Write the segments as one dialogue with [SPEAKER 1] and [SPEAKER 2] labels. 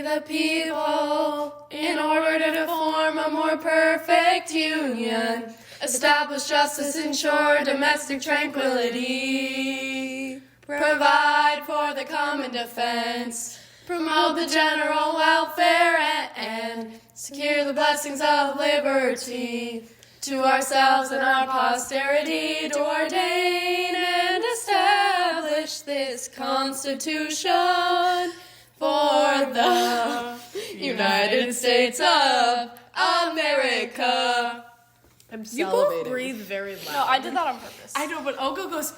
[SPEAKER 1] the people in order to form a more perfect union, establish justice, ensure domestic tranquility, provide for the common defense, promote the general welfare, and secure the blessings of liberty to ourselves and our posterity, to ordain and establish this Constitution for the United States of America.
[SPEAKER 2] I'm salivating.
[SPEAKER 3] You both breathe very loud.
[SPEAKER 1] No, I did that on purpose.
[SPEAKER 3] I know, but Olga goes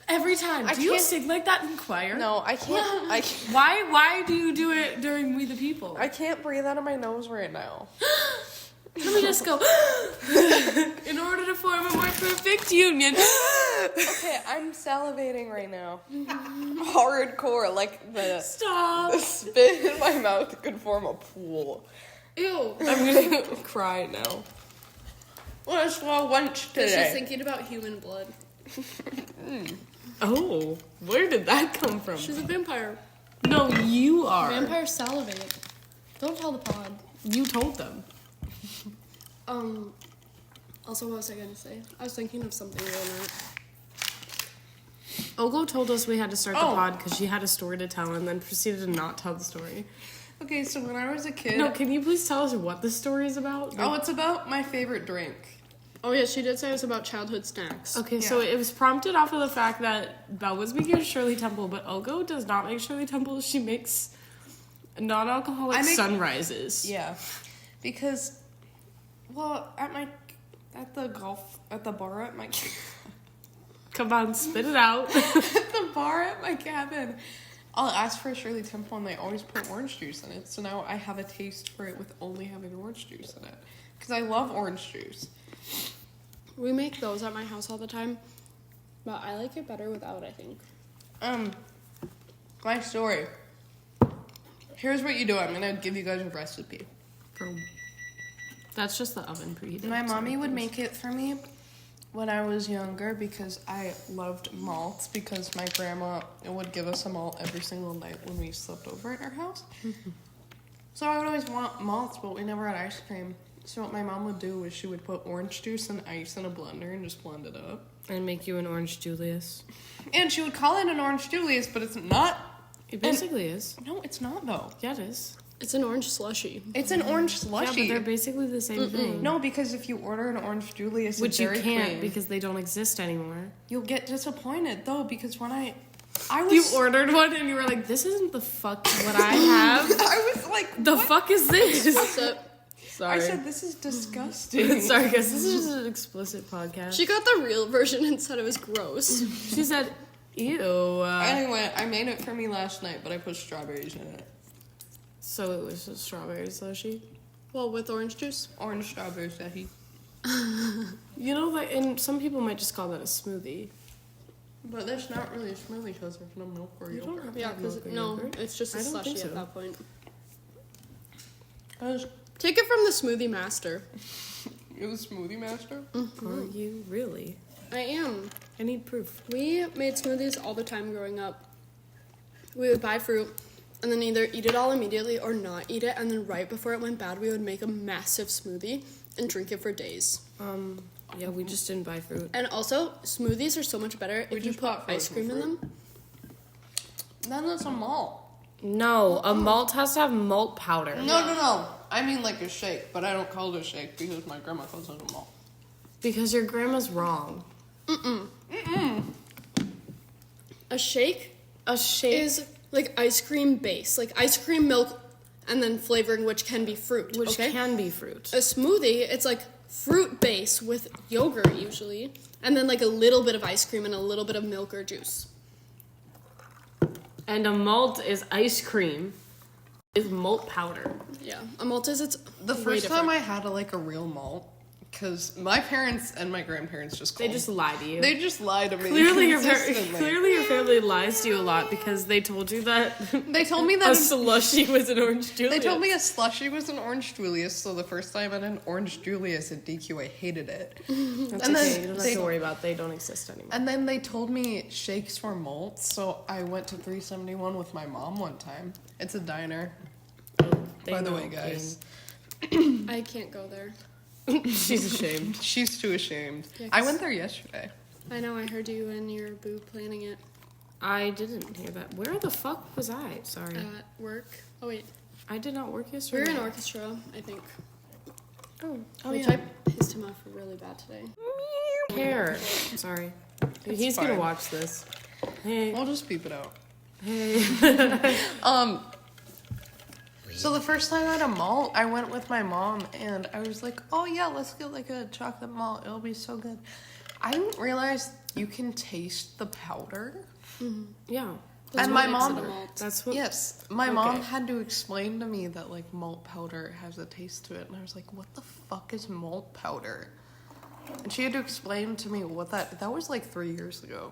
[SPEAKER 3] every time. Do you sing like that in choir?
[SPEAKER 2] No, I can't.
[SPEAKER 3] Why do you do it during We the People?
[SPEAKER 2] I can't breathe out of my nose right now.
[SPEAKER 3] Let me just go. In order to form a more perfect union.
[SPEAKER 2] Okay, I'm salivating right now. Hardcore, like the spit in my mouth could form a pool.
[SPEAKER 3] Ew.
[SPEAKER 2] I'm gonna cry now. What a small lunch today.
[SPEAKER 1] She's thinking about human blood.
[SPEAKER 3] Oh, where did that come from?
[SPEAKER 1] She's a vampire.
[SPEAKER 3] No, you are.
[SPEAKER 1] Vampires salivate. Don't tell the pod.
[SPEAKER 3] You told them.
[SPEAKER 1] Also, what was I gonna say? I was thinking of something real nice.
[SPEAKER 3] Olga told us we had to start the pod because she had a story to tell and then proceeded to not tell the story.
[SPEAKER 2] Okay, so when I was a kid...
[SPEAKER 3] No, can you please tell us what the story is about?
[SPEAKER 2] Oh, it's about my favorite drink.
[SPEAKER 1] Oh yeah, she did say it was about childhood snacks.
[SPEAKER 3] Okay, so it was prompted off of the fact that Belle was making a Shirley Temple, but Olga does not make Shirley Temple. She makes non-alcoholic sunrises.
[SPEAKER 2] Yeah, because, well, at the bar at my...
[SPEAKER 3] Come on, spit it out.
[SPEAKER 2] At the bar at my cabin, I'll ask for a Shirley Temple and they always put orange juice in it. So now I have a taste for it with only having orange juice in it. Because I love orange juice.
[SPEAKER 1] We make those at my house all the time, but I like it better without, I think.
[SPEAKER 2] My story. Here's what you do. I'm going to give you guys a recipe.
[SPEAKER 3] That's just the oven preheated.
[SPEAKER 2] My mommy would make it for me when I was younger because I loved malts because my grandma would give us a malt every single night when we slept over at our house. So I would always want malts, but we never had ice cream. So what my mom would do was she would put orange juice and ice in a blender and just blend it up.
[SPEAKER 3] And make you an orange Julius.
[SPEAKER 2] And she would call it an orange Julius, but it's not.
[SPEAKER 3] It basically is.
[SPEAKER 2] No, it's not though.
[SPEAKER 3] Yeah, it is.
[SPEAKER 1] It's an orange slushy.
[SPEAKER 2] It's an orange slushy.
[SPEAKER 3] Yeah, but they're basically the same thing.
[SPEAKER 2] No, because if you order an orange Julius,
[SPEAKER 3] Which you
[SPEAKER 2] Dairy
[SPEAKER 3] can't
[SPEAKER 2] Queen,
[SPEAKER 3] because they don't exist anymore.
[SPEAKER 2] you'll get disappointed though because when I was
[SPEAKER 3] You ordered one and you were like, this isn't the fuck what I have.
[SPEAKER 2] I was like,
[SPEAKER 3] The fuck is this?
[SPEAKER 2] I said this is disgusting.
[SPEAKER 3] Sorry guys, this is just an explicit podcast.
[SPEAKER 1] She got the real version and said it was gross.
[SPEAKER 3] She said, ew.
[SPEAKER 2] Anyway, I made it for me last night, but I put strawberries in it.
[SPEAKER 3] So it was a strawberry slushy?
[SPEAKER 1] Well, with orange juice.
[SPEAKER 2] Orange strawberry slushy.
[SPEAKER 3] You know, like, and some people might just call that a smoothie.
[SPEAKER 2] But that's not really a smoothie because there's no milk or yogurt.
[SPEAKER 1] Yeah, because it's just a
[SPEAKER 3] I don't
[SPEAKER 1] slushy
[SPEAKER 3] think so.
[SPEAKER 1] at that point.
[SPEAKER 2] It
[SPEAKER 1] Take it from the smoothie master.
[SPEAKER 2] was Smoothie Master?
[SPEAKER 3] Are you really?
[SPEAKER 1] I am.
[SPEAKER 3] I need proof.
[SPEAKER 1] We made smoothies all the time growing up. We would buy fruit and then either eat it all immediately or not eat it, and then right before it went bad, we would make a massive smoothie and drink it for days.
[SPEAKER 3] Yeah, we just didn't buy fruit.
[SPEAKER 1] And also, smoothies are so much better if you
[SPEAKER 2] just
[SPEAKER 1] put
[SPEAKER 2] bought
[SPEAKER 1] ice cream in
[SPEAKER 2] frozen
[SPEAKER 1] them.
[SPEAKER 2] Then that's a malt.
[SPEAKER 3] No, a malt has to have malt powder.
[SPEAKER 2] No. I mean like a shake, but I don't call it a shake because my grandma calls it a malt.
[SPEAKER 3] Because your grandma's wrong.
[SPEAKER 1] A shake
[SPEAKER 3] A shake
[SPEAKER 1] is like ice cream base, like ice cream milk and then flavoring, which can be fruit.
[SPEAKER 3] which
[SPEAKER 1] okay?
[SPEAKER 3] can be fruit.
[SPEAKER 1] A smoothie, it's like fruit base with yogurt usually, and then like a little bit of ice cream and a little bit of milk or juice.
[SPEAKER 3] And a malt is ice cream with malt powder.
[SPEAKER 1] Yeah, a malt is
[SPEAKER 2] The first time I had a real malt, because my parents and my grandparents just
[SPEAKER 3] They just lie to you.
[SPEAKER 2] They just lie to me.
[SPEAKER 3] Clearly your
[SPEAKER 2] consistently.
[SPEAKER 3] family lies to you a lot because they told you that
[SPEAKER 2] They told me
[SPEAKER 3] a
[SPEAKER 2] that
[SPEAKER 3] slushy was an orange Julius.
[SPEAKER 2] they told me a slushy was an orange Julius, so the first time I had an orange Julius at DQ, I hated it.
[SPEAKER 3] That's
[SPEAKER 2] and
[SPEAKER 3] okay.
[SPEAKER 2] then
[SPEAKER 3] You don't have
[SPEAKER 2] they-
[SPEAKER 3] to worry about. They don't exist anymore.
[SPEAKER 2] And then they told me shakes were malts, so I went to 371 with my mom one time. It's a diner by the way, guys.
[SPEAKER 1] I can't go there.
[SPEAKER 3] She's ashamed.
[SPEAKER 2] She's too ashamed.
[SPEAKER 1] Yeah,
[SPEAKER 2] I went there yesterday.
[SPEAKER 1] I know, I heard you and your boo planning it
[SPEAKER 3] I didn't hear that. Where the fuck was I? Sorry.
[SPEAKER 1] at work. Oh, wait.
[SPEAKER 3] I did not work
[SPEAKER 1] We
[SPEAKER 3] yesterday.
[SPEAKER 1] were in orchestra, I think.
[SPEAKER 3] Oh,
[SPEAKER 1] Which
[SPEAKER 3] yeah.
[SPEAKER 1] I pissed him off really bad today.
[SPEAKER 3] Care. Sorry. He's
[SPEAKER 2] fine.
[SPEAKER 3] gonna watch this. Hey.
[SPEAKER 2] I'll just beep it out.
[SPEAKER 3] Hey.
[SPEAKER 2] So the first time at a mall, I went with my mom, and I was like, "Oh yeah, let's get like a chocolate malt. It'll be so good." I didn't realize you can taste the powder.
[SPEAKER 3] Yeah.
[SPEAKER 2] And my mom,
[SPEAKER 3] That's what.
[SPEAKER 2] yes, my mom had to explain to me that like malt powder has a taste to it, and I was like, "What the fuck is malt powder?" And she had to explain to me what that was like 3 years ago.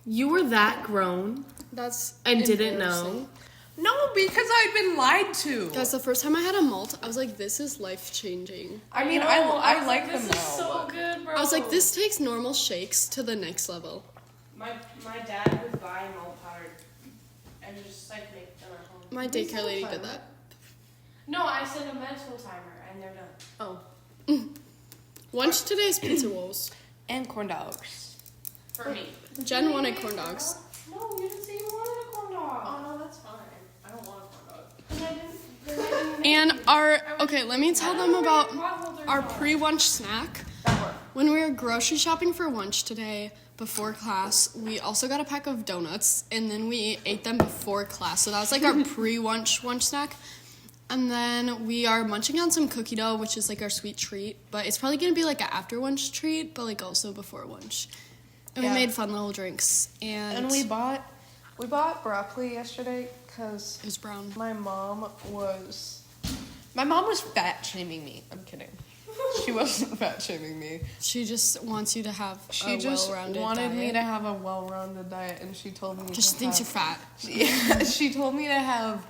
[SPEAKER 3] You were that grown
[SPEAKER 1] That's
[SPEAKER 3] and didn't
[SPEAKER 1] embarrassing.
[SPEAKER 3] know.
[SPEAKER 2] No, because I'd been lied to.
[SPEAKER 1] Guys, the first time I had a malt, I was like, this is life-changing.
[SPEAKER 2] I mean,
[SPEAKER 3] know,
[SPEAKER 2] I like
[SPEAKER 3] this
[SPEAKER 2] them
[SPEAKER 3] is
[SPEAKER 2] now.
[SPEAKER 3] so
[SPEAKER 2] but-
[SPEAKER 3] good, bro.
[SPEAKER 1] I was like, this takes normal shakes to the next level.
[SPEAKER 3] My dad would buy malt powder and just like make them at home.
[SPEAKER 1] My daycare lady did that.
[SPEAKER 3] No, I set a mental timer and they're done.
[SPEAKER 2] Oh,
[SPEAKER 1] Lunch today is pizza rolls.
[SPEAKER 2] and corn dogs.
[SPEAKER 3] For me.
[SPEAKER 1] Jen wanted corn dogs.
[SPEAKER 3] No, you didn't say you wanted a corn dog.
[SPEAKER 2] Oh no, that's fine. I don't want a corn dog.
[SPEAKER 1] And okay, let me tell them about our pre-lunch snack. When we were grocery shopping for lunch today, before class, we also got a pack of donuts, and then we ate them before class. So that was like our pre-lunch snack. And then we are munching on some cookie dough, which is like our sweet treat. But it's probably gonna be like an after lunch treat, but like also before lunch. And
[SPEAKER 2] Yeah.
[SPEAKER 1] we made fun little drinks. And
[SPEAKER 2] We bought broccoli yesterday because
[SPEAKER 1] it was brown.
[SPEAKER 2] my mom was fat shaming me. I'm kidding. She wasn't fat shaming me.
[SPEAKER 1] She just wants you to have
[SPEAKER 2] She
[SPEAKER 1] a
[SPEAKER 2] just
[SPEAKER 1] well-rounded
[SPEAKER 2] wanted
[SPEAKER 1] diet.
[SPEAKER 2] me to have a well-rounded diet, and she told me
[SPEAKER 1] Just thinks you're fat.
[SPEAKER 2] Yeah, she told me to have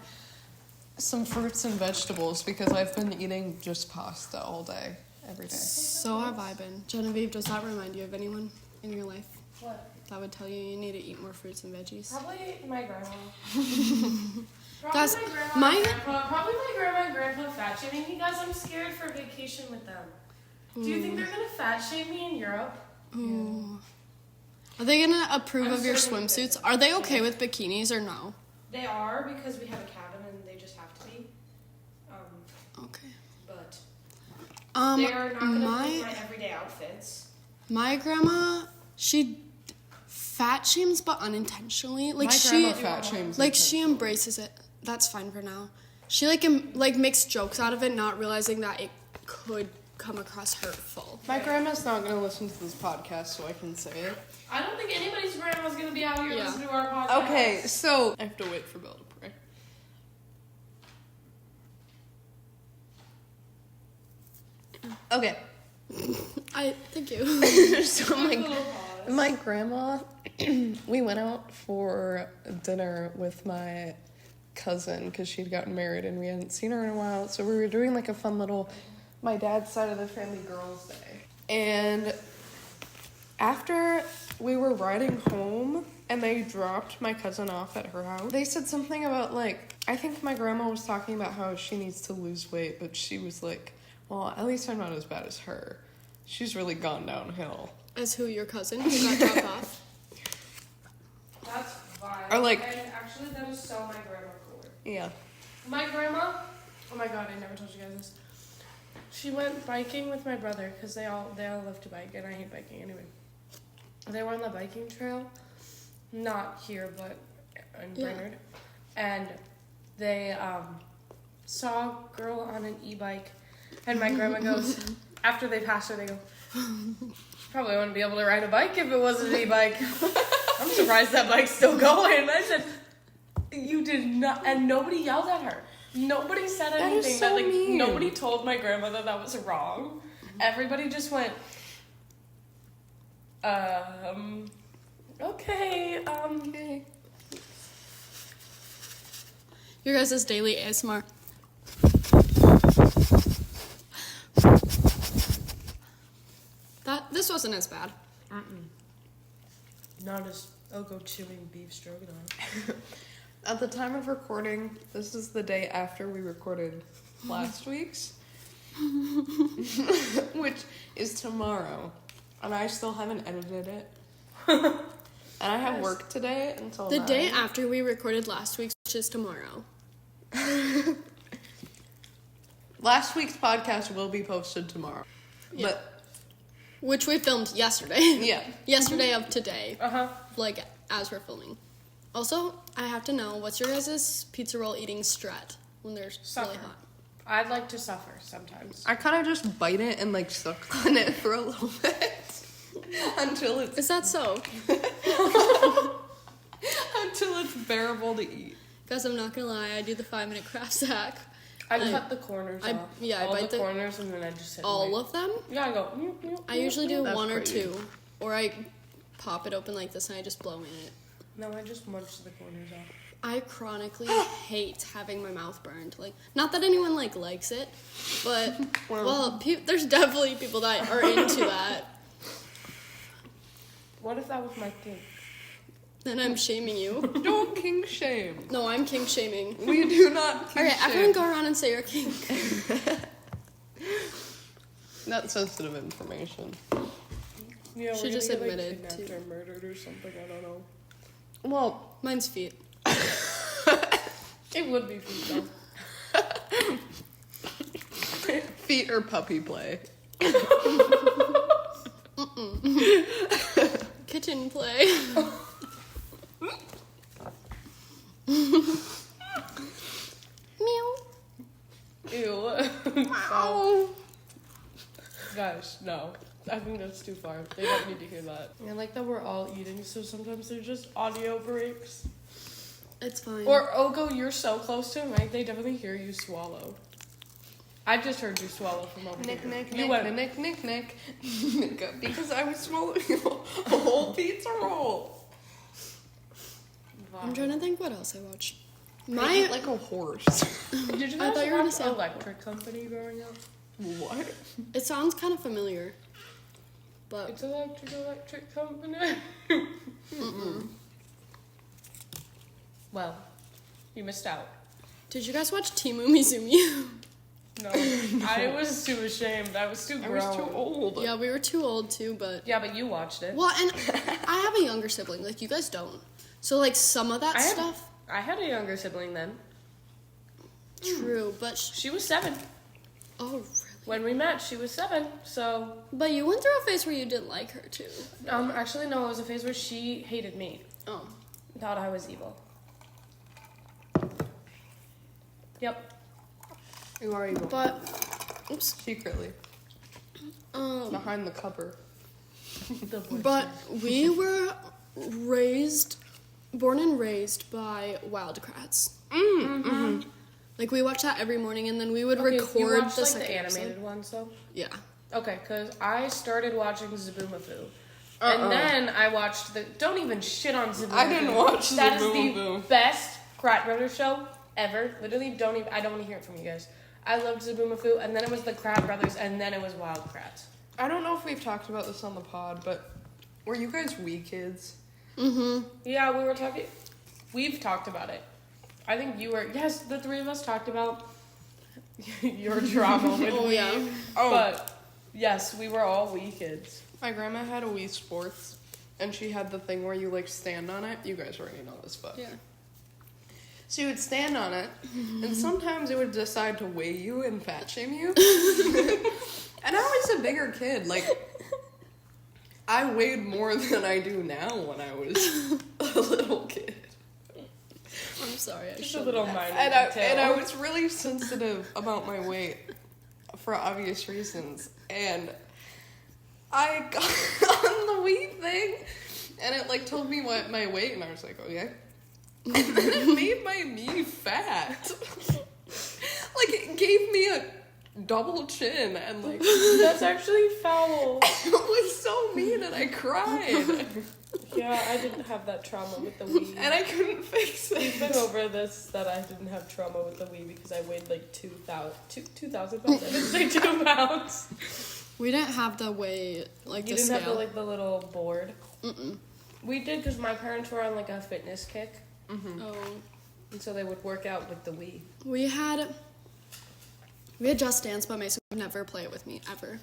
[SPEAKER 2] some fruits and vegetables because I've been eating just pasta all day, every day.
[SPEAKER 1] So have I been. Genevieve, does that remind you of anyone in your life
[SPEAKER 3] What?
[SPEAKER 1] that would tell you need to eat more fruits and veggies?
[SPEAKER 3] Probably my grandma.
[SPEAKER 1] Guys,
[SPEAKER 3] Probably my grandma and grandpa fat shaming me. Guys, I'm scared for vacation with them. Do you think they're gonna fat shame me in Europe?
[SPEAKER 1] Ooh. Are they gonna approve
[SPEAKER 3] I'm
[SPEAKER 1] of your
[SPEAKER 3] certain they
[SPEAKER 1] swimsuits? Are they okay with bikinis or no?
[SPEAKER 3] They are because we have a cabin and they just have to be.
[SPEAKER 1] Okay.
[SPEAKER 3] But they are not gonna be my everyday outfits.
[SPEAKER 1] my grandma, she fat shames but unintentionally. Like
[SPEAKER 2] My
[SPEAKER 1] she
[SPEAKER 2] grandma fat shames
[SPEAKER 1] like she
[SPEAKER 2] intentionally.
[SPEAKER 1] embraces it. That's fine for now. She like makes jokes out of it, not realizing that it could come across hurtful.
[SPEAKER 2] My grandma's not going to listen to this podcast, so I can say it.
[SPEAKER 3] I don't think anybody's grandma's gonna be out here
[SPEAKER 1] Yeah.
[SPEAKER 3] listening to our podcast.
[SPEAKER 2] Okay, so I have to wait for Belle to pray. Okay.
[SPEAKER 1] Thank you.
[SPEAKER 2] So my grandma, we went out for dinner with my cousin because she'd gotten married and we hadn't seen her in a while. So we were doing like a fun little, my dad's side of the family girls' day. And after we were riding home and they dropped my cousin off at her house, they said something about like, I think my grandma was talking about how she needs to lose weight, but she was like, well, at least I'm not as bad as her. She's really gone downhill.
[SPEAKER 1] As who, your cousin who got dropped off?
[SPEAKER 3] That's fine.
[SPEAKER 2] Or, like-
[SPEAKER 3] and actually, that is so my grandma cooler.
[SPEAKER 2] Yeah.
[SPEAKER 3] My grandma. Oh my god, I never told you guys this. She went biking with my brother because they all love to bike and I hate biking anyway. They were on the biking trail, not here but in
[SPEAKER 1] Yeah.
[SPEAKER 3] Brainerd, and they saw a girl on an e-bike, and my grandma goes after they passed her, they go, probably wouldn't be able to ride a bike if it wasn't an e-bike. I'm surprised that bike's still going. And I said, you did not, and nobody yelled at her. Nobody said
[SPEAKER 2] That is
[SPEAKER 3] anything.
[SPEAKER 2] so mean.
[SPEAKER 3] Nobody told my grandmother that was wrong. Everybody just went, okay,
[SPEAKER 2] Okay.
[SPEAKER 1] Your guys' daily ASMR. This wasn't as bad.
[SPEAKER 3] Not as I'll go chewing beef stroganoff.
[SPEAKER 2] At the time of recording, this is the day after we recorded last week's, which is tomorrow. And I still haven't edited it. And I have work today until
[SPEAKER 1] The
[SPEAKER 2] 9.
[SPEAKER 1] day after we recorded last week's, which is tomorrow.
[SPEAKER 2] Last week's podcast will be posted tomorrow.
[SPEAKER 1] Yeah.
[SPEAKER 2] But,
[SPEAKER 1] Which we filmed yesterday.
[SPEAKER 2] yeah.
[SPEAKER 1] Yesterday of today.
[SPEAKER 3] Uh-huh.
[SPEAKER 1] Like, as we're filming. Also, I have to know, what's your guys' pizza roll eating strat when they're really
[SPEAKER 3] Suffer.
[SPEAKER 1] hot?
[SPEAKER 3] I'd like to suffer sometimes.
[SPEAKER 2] I kind of just bite it and, like, suck on it for a little bit. Until it's...
[SPEAKER 1] Is that so?
[SPEAKER 2] Until it's bearable to eat.
[SPEAKER 1] Guys, I'm not gonna lie, I do the 5-minute craft sack.
[SPEAKER 3] I cut the corners off.
[SPEAKER 1] I
[SPEAKER 3] all
[SPEAKER 1] bite
[SPEAKER 3] the corners and then I just hit
[SPEAKER 1] all of them.
[SPEAKER 3] Yeah, I go.
[SPEAKER 1] I usually do
[SPEAKER 2] That's
[SPEAKER 1] 1 or
[SPEAKER 2] crazy.
[SPEAKER 1] 2, or I pop it open like this and I just blow in it.
[SPEAKER 3] No, I just munch the corners off.
[SPEAKER 1] I chronically hate having my mouth burned. Like, not that anyone like likes it, but there's definitely people that are into that.
[SPEAKER 3] What if that was my thing?
[SPEAKER 1] Then I'm shaming you.
[SPEAKER 2] Don't kink shame.
[SPEAKER 1] No, I'm kink shaming.
[SPEAKER 2] We do not kink
[SPEAKER 1] Okay,
[SPEAKER 2] shame.
[SPEAKER 1] everyone go around and say you're kink.
[SPEAKER 2] Not sensitive information.
[SPEAKER 3] Yeah,
[SPEAKER 1] She just admitted
[SPEAKER 3] kidnapped
[SPEAKER 1] to-
[SPEAKER 3] or murdered or something. I don't know.
[SPEAKER 2] Well,
[SPEAKER 1] Mine's feet.
[SPEAKER 3] It would be feet though.
[SPEAKER 2] feet or puppy play.
[SPEAKER 1] Kitchen play. Meow.
[SPEAKER 3] Ew.
[SPEAKER 2] Oh.
[SPEAKER 3] Guys, no. I think that's too far. They don't need to hear that. I like that we're all eating, so sometimes there's just audio breaks.
[SPEAKER 1] It's fine.
[SPEAKER 3] Or, Ogo, you're so close to him, right? They definitely hear you swallow. I just heard you swallow from over
[SPEAKER 2] Nick,
[SPEAKER 3] here.
[SPEAKER 2] Nick,
[SPEAKER 3] You
[SPEAKER 2] Nick,
[SPEAKER 3] went,
[SPEAKER 2] Nick, Nick, Nick, Nick. Because I was swallowing a whole pizza roll.
[SPEAKER 1] I'm trying to think what else I watched.
[SPEAKER 2] I ate like a horse.
[SPEAKER 3] Did you
[SPEAKER 1] I
[SPEAKER 3] guys
[SPEAKER 1] thought you were gonna
[SPEAKER 3] watch
[SPEAKER 1] say-
[SPEAKER 3] Electric Company growing up?
[SPEAKER 2] What?
[SPEAKER 1] It sounds kind of familiar, but
[SPEAKER 3] It's Electric Company. Well, you missed out.
[SPEAKER 1] did you guys watch Timu Mizumi?
[SPEAKER 3] No, I was too ashamed. I was too
[SPEAKER 2] I
[SPEAKER 3] grown.
[SPEAKER 2] was too old.
[SPEAKER 1] Yeah, we were too old too, but
[SPEAKER 3] Yeah, but you watched it.
[SPEAKER 1] well, and I have a younger sibling. Like you guys don't. So like some of that stuff,
[SPEAKER 3] I had a younger sibling then.
[SPEAKER 1] true, but
[SPEAKER 3] She was 7.
[SPEAKER 1] oh really?
[SPEAKER 3] When we met, she was 7. So,
[SPEAKER 1] But you went through a phase where you didn't like her too.
[SPEAKER 3] actually, no, it was a phase where she hated me.
[SPEAKER 1] Oh,
[SPEAKER 3] Thought I was evil. Yep.
[SPEAKER 2] You are evil.
[SPEAKER 1] but oops.
[SPEAKER 2] Secretly. Behind the cover.
[SPEAKER 1] But we were born and raised by Wildcrats. Like we watched that every morning, and then we would
[SPEAKER 3] You
[SPEAKER 1] record
[SPEAKER 3] watched,
[SPEAKER 1] the
[SPEAKER 3] like,
[SPEAKER 1] second
[SPEAKER 3] the animated
[SPEAKER 1] episode.
[SPEAKER 3] ones, though?
[SPEAKER 1] Yeah.
[SPEAKER 3] Okay, because I started watching Zaboomafoo. And then I watched the... Don't even shit on Zaboomafoo.
[SPEAKER 2] I didn't watch
[SPEAKER 3] That is
[SPEAKER 2] Zaboomafoo.
[SPEAKER 3] the best Krat Brothers show ever. Literally, don't even... I don't want to hear it from you guys. I loved Zaboomafoo, and then it was the Krat Brothers, and then it was Wild Kratts.
[SPEAKER 2] I don't know if we've talked about this on the pod, but were you guys wee kids?
[SPEAKER 1] Mm-hmm.
[SPEAKER 3] Yeah, we were talking... We've talked about it. I think you were... Yes, the 3 of us talked about your trauma with
[SPEAKER 1] Oh,
[SPEAKER 3] Wii.
[SPEAKER 1] yeah.
[SPEAKER 2] Oh.
[SPEAKER 3] But, yes, we were all Wii kids.
[SPEAKER 2] My grandma had a Wii Sports, and she had the thing where you, like, stand on it. You guys already know this, but...
[SPEAKER 1] Yeah.
[SPEAKER 2] So you would stand on it, and sometimes it would decide to weigh you and fat shame you. And I was a bigger kid. Like, I weighed more than I do now when I was a little kid.
[SPEAKER 1] I'm sorry. I
[SPEAKER 3] Just a
[SPEAKER 1] shouldn't
[SPEAKER 3] little
[SPEAKER 1] have.
[SPEAKER 3] minor
[SPEAKER 2] And
[SPEAKER 3] detail.
[SPEAKER 2] I was really sensitive about my weight for obvious reasons. And I got on the Wii thing, and it, like, told me what my weight, and I was like, okay. And then it made my knee fat. Like, it gave me a double chin, and, like,
[SPEAKER 3] That's actually foul.
[SPEAKER 2] it was so mean, and I cried.
[SPEAKER 3] Yeah, I didn't have that trauma with the Wii.
[SPEAKER 2] And I couldn't fix
[SPEAKER 3] We've been
[SPEAKER 2] it.
[SPEAKER 3] over this, that I didn't have trauma with the Wii because I weighed like 2,000 pounds. I didn't say 2 pounds.
[SPEAKER 1] We didn't have the way, like,
[SPEAKER 3] You
[SPEAKER 1] the
[SPEAKER 3] didn't
[SPEAKER 1] scale.
[SPEAKER 3] have the little board.
[SPEAKER 1] Mm-mm.
[SPEAKER 3] We did because my parents were on like a fitness kick.
[SPEAKER 1] Oh.
[SPEAKER 3] And so they would work out with the Wii.
[SPEAKER 1] We had Just Dance, but Mason would never play it with me ever.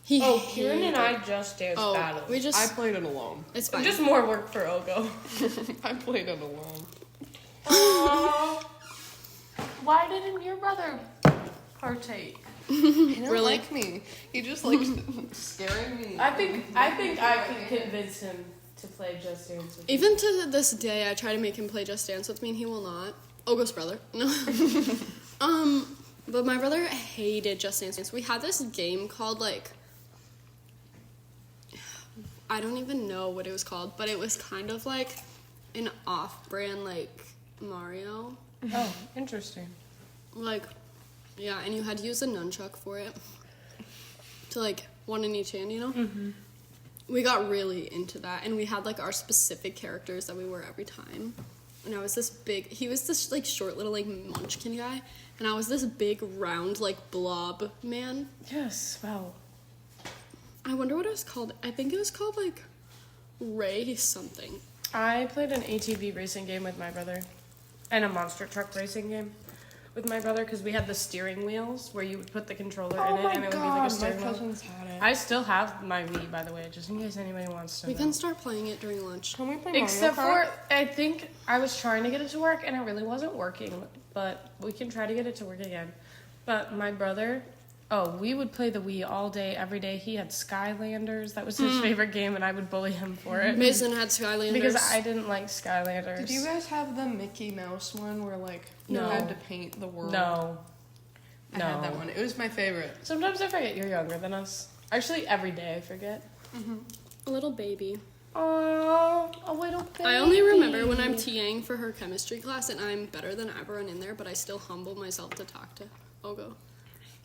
[SPEAKER 3] Kieran and I Just Dance battled.
[SPEAKER 2] I played it alone.
[SPEAKER 1] It's fine.
[SPEAKER 3] Just more work for Ogo.
[SPEAKER 2] I played it alone.
[SPEAKER 3] Why didn't your brother partake?
[SPEAKER 2] He didn't
[SPEAKER 1] Really?
[SPEAKER 2] like me. He just likes scaring me.
[SPEAKER 3] I think I can convince him to play Just Dance with me.
[SPEAKER 1] Even to this day, I try to make him play Just Dance with me, and he will not. Ogo's brother. No. But my brother hated Just Dance. We had this game called, like, I don't even know what it was called, but it was kind of like an off-brand, like, Mario.
[SPEAKER 3] Oh, interesting.
[SPEAKER 1] Like, yeah, and you had to use a nunchuck for it. To, like, one in each hand, you know? Mm-hmm. We got really into that, and we had, like, our specific characters that we were every time. And I was this big, he was this, like, short little, like, munchkin guy, and I was this big, round, like, blob man.
[SPEAKER 3] Yes, wow.
[SPEAKER 1] I wonder what it was called. I think it was called, like, Ray something.
[SPEAKER 3] I played an ATV racing game with my brother. And a monster truck racing game with my brother, because we had the steering wheels where you would put the controller in it and it would be like a steering
[SPEAKER 2] my
[SPEAKER 3] wheel.
[SPEAKER 2] cousins had it.
[SPEAKER 3] I still have my Wii, by the way, just in case anybody wants to
[SPEAKER 1] We
[SPEAKER 3] know.
[SPEAKER 1] can start playing it during lunch.
[SPEAKER 2] Can we play Mario
[SPEAKER 3] Except
[SPEAKER 2] Kart?
[SPEAKER 3] for, I think I was trying to get it to work and it really wasn't working, but we can try to get it to work again. But my brother, we would play the Wii all day, every day. He had Skylanders. That was his favorite game, and I would bully him for it.
[SPEAKER 1] Mason had Skylanders.
[SPEAKER 3] Because I didn't like Skylanders.
[SPEAKER 2] Did you guys have the Mickey Mouse one where, like, you
[SPEAKER 3] No.
[SPEAKER 2] had to paint the world?
[SPEAKER 3] No.
[SPEAKER 2] I had that one. It was my favorite.
[SPEAKER 3] Sometimes I forget you're younger than us. Actually, every day I forget.
[SPEAKER 1] A little baby.
[SPEAKER 3] Oh, a little baby.
[SPEAKER 1] I only remember when I'm TAing for her chemistry class, and I'm better than everyone in there, but I still humble myself to talk to Ogo.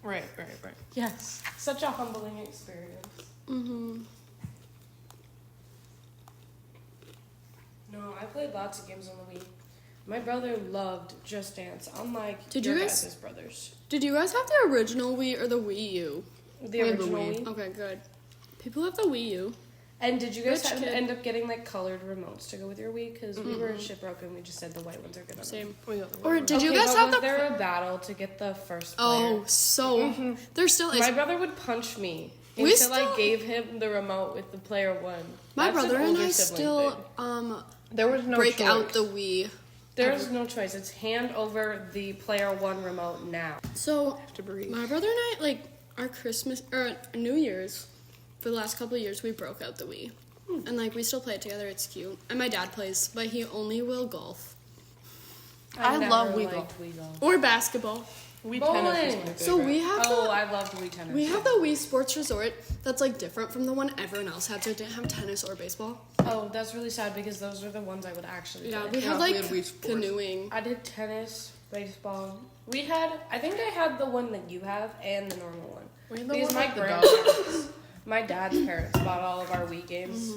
[SPEAKER 2] Right.
[SPEAKER 3] Yes, such a humbling experience.
[SPEAKER 1] Mm-hmm.
[SPEAKER 3] No, I played lots of games on the Wii. My brother loved Just Dance, unlike
[SPEAKER 1] Did
[SPEAKER 3] your
[SPEAKER 1] you guys-
[SPEAKER 3] guys' brothers.
[SPEAKER 1] Did you guys have the original Wii or the Wii U?
[SPEAKER 3] The
[SPEAKER 2] We had the
[SPEAKER 3] original
[SPEAKER 2] Wii.
[SPEAKER 3] Wii.
[SPEAKER 1] Okay, good. People have the Wii U.
[SPEAKER 3] And did you guys
[SPEAKER 1] Rich kid.
[SPEAKER 3] end up getting like colored remotes to go with your Wii? Because we were shipbroken and we just said the white ones are good enough.
[SPEAKER 1] Same.
[SPEAKER 2] We got the
[SPEAKER 1] Or
[SPEAKER 2] one.
[SPEAKER 1] did you
[SPEAKER 3] Okay,
[SPEAKER 1] guys
[SPEAKER 3] but
[SPEAKER 1] have
[SPEAKER 3] was
[SPEAKER 1] the...
[SPEAKER 3] there a battle to get the first player?
[SPEAKER 1] Oh, so... There still is.
[SPEAKER 3] My brother would punch me
[SPEAKER 1] We
[SPEAKER 3] until
[SPEAKER 1] still-
[SPEAKER 3] I gave him the remote with the player one.
[SPEAKER 1] My
[SPEAKER 3] That's an
[SPEAKER 1] brother and
[SPEAKER 3] older
[SPEAKER 1] I
[SPEAKER 3] sibling
[SPEAKER 1] still
[SPEAKER 3] thing.
[SPEAKER 2] There was no
[SPEAKER 1] break
[SPEAKER 2] choice.
[SPEAKER 1] out the Wii.
[SPEAKER 3] There's no choice. It's hand over the player one remote now.
[SPEAKER 1] So,
[SPEAKER 2] to breathe.
[SPEAKER 1] my brother and I, like, our Christmas... Or New Year's, for the last couple of years, we broke out the Wii. And, like, we still play it together. It's cute. And my dad plays, but he only will golf.
[SPEAKER 2] I
[SPEAKER 3] never
[SPEAKER 2] love Wii
[SPEAKER 3] liked Wii Golf.
[SPEAKER 1] Or basketball.
[SPEAKER 2] Wii
[SPEAKER 3] Bowling.
[SPEAKER 2] tennis is my favorite.
[SPEAKER 1] So we have
[SPEAKER 3] Oh, I loved Wii tennis.
[SPEAKER 1] We have the Wii Sports Resort that's, like, different from the one everyone else had. So it didn't have tennis or baseball.
[SPEAKER 3] Oh, that's really sad because those are the ones I would actually
[SPEAKER 1] Yeah,
[SPEAKER 3] play.
[SPEAKER 1] we
[SPEAKER 2] Yeah,
[SPEAKER 1] had,
[SPEAKER 2] we
[SPEAKER 1] like,
[SPEAKER 2] had Wii Sports.
[SPEAKER 1] canoeing.
[SPEAKER 3] I did tennis, baseball. I think I had the one that you have and the normal one.
[SPEAKER 2] We had the
[SPEAKER 3] Because
[SPEAKER 2] one
[SPEAKER 3] my
[SPEAKER 2] with the
[SPEAKER 3] grandparents, my dad's parents bought all of our Wii games.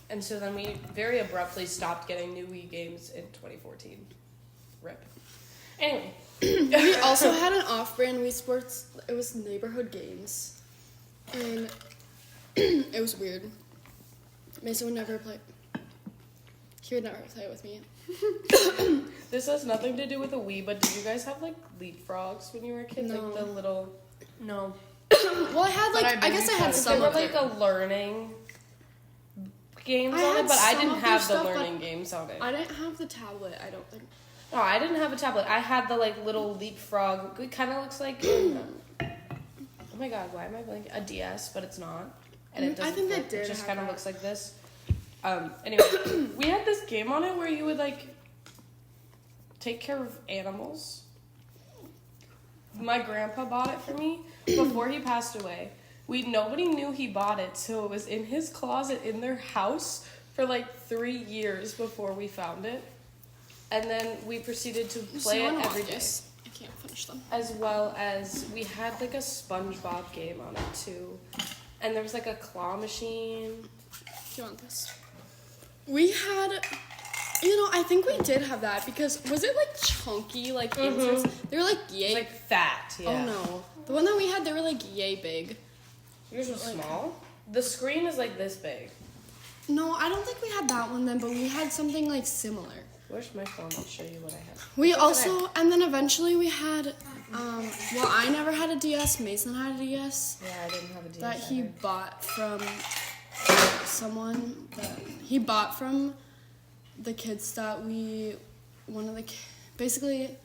[SPEAKER 3] And so then we very abruptly stopped getting new Wii games in 2014. RIP. Anyway.
[SPEAKER 1] We also had an off-brand Wii Sports. It was Neighborhood Games. And it was weird. Mason would never play. He would never play with me.
[SPEAKER 3] This has nothing to do with a Wii, but did you guys have like leapfrogs when you were kids?
[SPEAKER 1] No.
[SPEAKER 3] Like the little...
[SPEAKER 2] No.
[SPEAKER 1] Well, I had, like,
[SPEAKER 2] But I
[SPEAKER 1] I guess I had
[SPEAKER 2] babysat.
[SPEAKER 3] They
[SPEAKER 1] some
[SPEAKER 3] were
[SPEAKER 1] of
[SPEAKER 3] like
[SPEAKER 1] it.
[SPEAKER 3] a learning games
[SPEAKER 1] I
[SPEAKER 3] on
[SPEAKER 1] had
[SPEAKER 3] it, but I
[SPEAKER 1] some
[SPEAKER 3] didn't
[SPEAKER 1] of their
[SPEAKER 3] have the
[SPEAKER 1] stuff, but
[SPEAKER 3] learning games on it.
[SPEAKER 1] I didn't have the tablet, I don't think.
[SPEAKER 3] No, I didn't have a tablet. I had the like little leapfrog. It kind of looks like. Oh my god, why am I blanking? A DS, but it's not. And it
[SPEAKER 1] I
[SPEAKER 3] doesn't.
[SPEAKER 1] think they
[SPEAKER 3] flip.
[SPEAKER 1] did
[SPEAKER 3] It just
[SPEAKER 1] have
[SPEAKER 3] kind of
[SPEAKER 1] that.
[SPEAKER 3] looks like this. Anyway, we had this game on it where you would like take care of animals. My grandpa bought it for me before he passed away. Nobody knew he bought it, so it was in his closet in their house for like 3 years before we found it. And then we proceeded to play it every day.
[SPEAKER 1] I can't finish them.
[SPEAKER 3] As well as we had like a SpongeBob game on it too. And there was like a claw machine.
[SPEAKER 1] Do you want this? We had, I think we did have that because was it like chunky, like inserts? They were like yay.
[SPEAKER 3] It's like fat, yeah.
[SPEAKER 1] Oh no, the one that we had, they were like yay big.
[SPEAKER 3] Yours was small? The screen is like this big.
[SPEAKER 1] No, I don't think we had that one then, but we had something like similar.
[SPEAKER 3] Where's my phone? I'll show you what I have.
[SPEAKER 1] We also, and then eventually we had, well, I never had a DS. Mason had a DS.
[SPEAKER 3] Yeah, I didn't have a DS.
[SPEAKER 1] That he bought from someone. He bought from the kids that basically,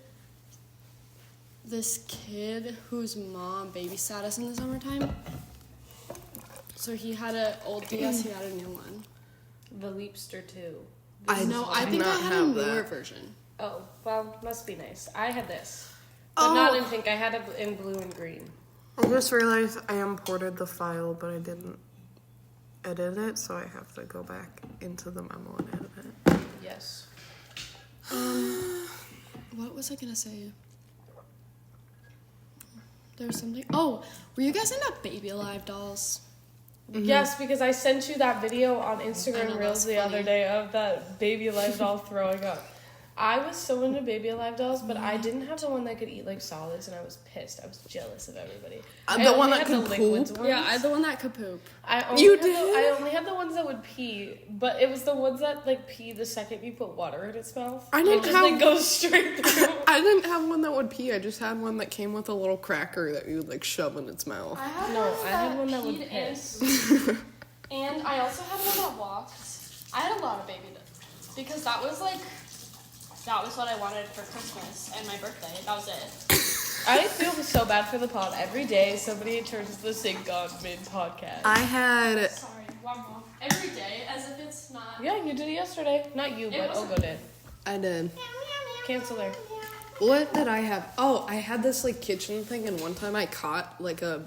[SPEAKER 1] this kid whose mom babysat us in the summertime. So he had an old DS, he had a new one.
[SPEAKER 3] The Leapster 2.
[SPEAKER 1] I think I had a newer version.
[SPEAKER 3] Oh, well, must be nice. I had this. But not in pink. I had it in blue and green.
[SPEAKER 2] I just realized I imported the file, but I didn't edit it, so I have to go back into the memo and edit it.
[SPEAKER 3] Yes.
[SPEAKER 1] What was I gonna say? There was something. Oh, were you guys into Baby Alive dolls?
[SPEAKER 3] Mm-hmm. Yes, because I sent you that video on Instagram
[SPEAKER 1] know,
[SPEAKER 3] Reels
[SPEAKER 1] that's
[SPEAKER 3] the
[SPEAKER 1] funny.
[SPEAKER 3] other day of that Baby Alive doll throwing up. I was so into Baby Alive dolls, but I didn't have the one that could eat like solids, and I was pissed. I was jealous of everybody.
[SPEAKER 2] The one that
[SPEAKER 3] had the
[SPEAKER 2] could
[SPEAKER 3] liquids
[SPEAKER 2] poop?
[SPEAKER 3] ones.
[SPEAKER 1] Yeah, I had the one that could poop.
[SPEAKER 3] I only had the ones that would pee, but it was the ones that like pee the second you put water in its mouth.
[SPEAKER 2] I didn't
[SPEAKER 3] it just
[SPEAKER 2] have-
[SPEAKER 3] like goes straight through.
[SPEAKER 2] I didn't have one that would pee. I just had one that came with a little cracker that you would like shove in its mouth.
[SPEAKER 1] I had
[SPEAKER 3] I had one that would piss.
[SPEAKER 1] And I also had one that walked. I had a lot of baby because that was what I wanted for Christmas and my birthday. That was it.
[SPEAKER 3] I feel so bad for the pod. Every day somebody turns the sink on mid-podcast.
[SPEAKER 2] I had...
[SPEAKER 1] Sorry, one more. Every day, as if it's not.
[SPEAKER 3] Yeah, you did it yesterday. Not you, but
[SPEAKER 1] wasn't-
[SPEAKER 3] Ogo did.
[SPEAKER 2] I did.
[SPEAKER 3] Cancel her.
[SPEAKER 2] What did I have? Oh, I had this like kitchen thing, and one time I caught like a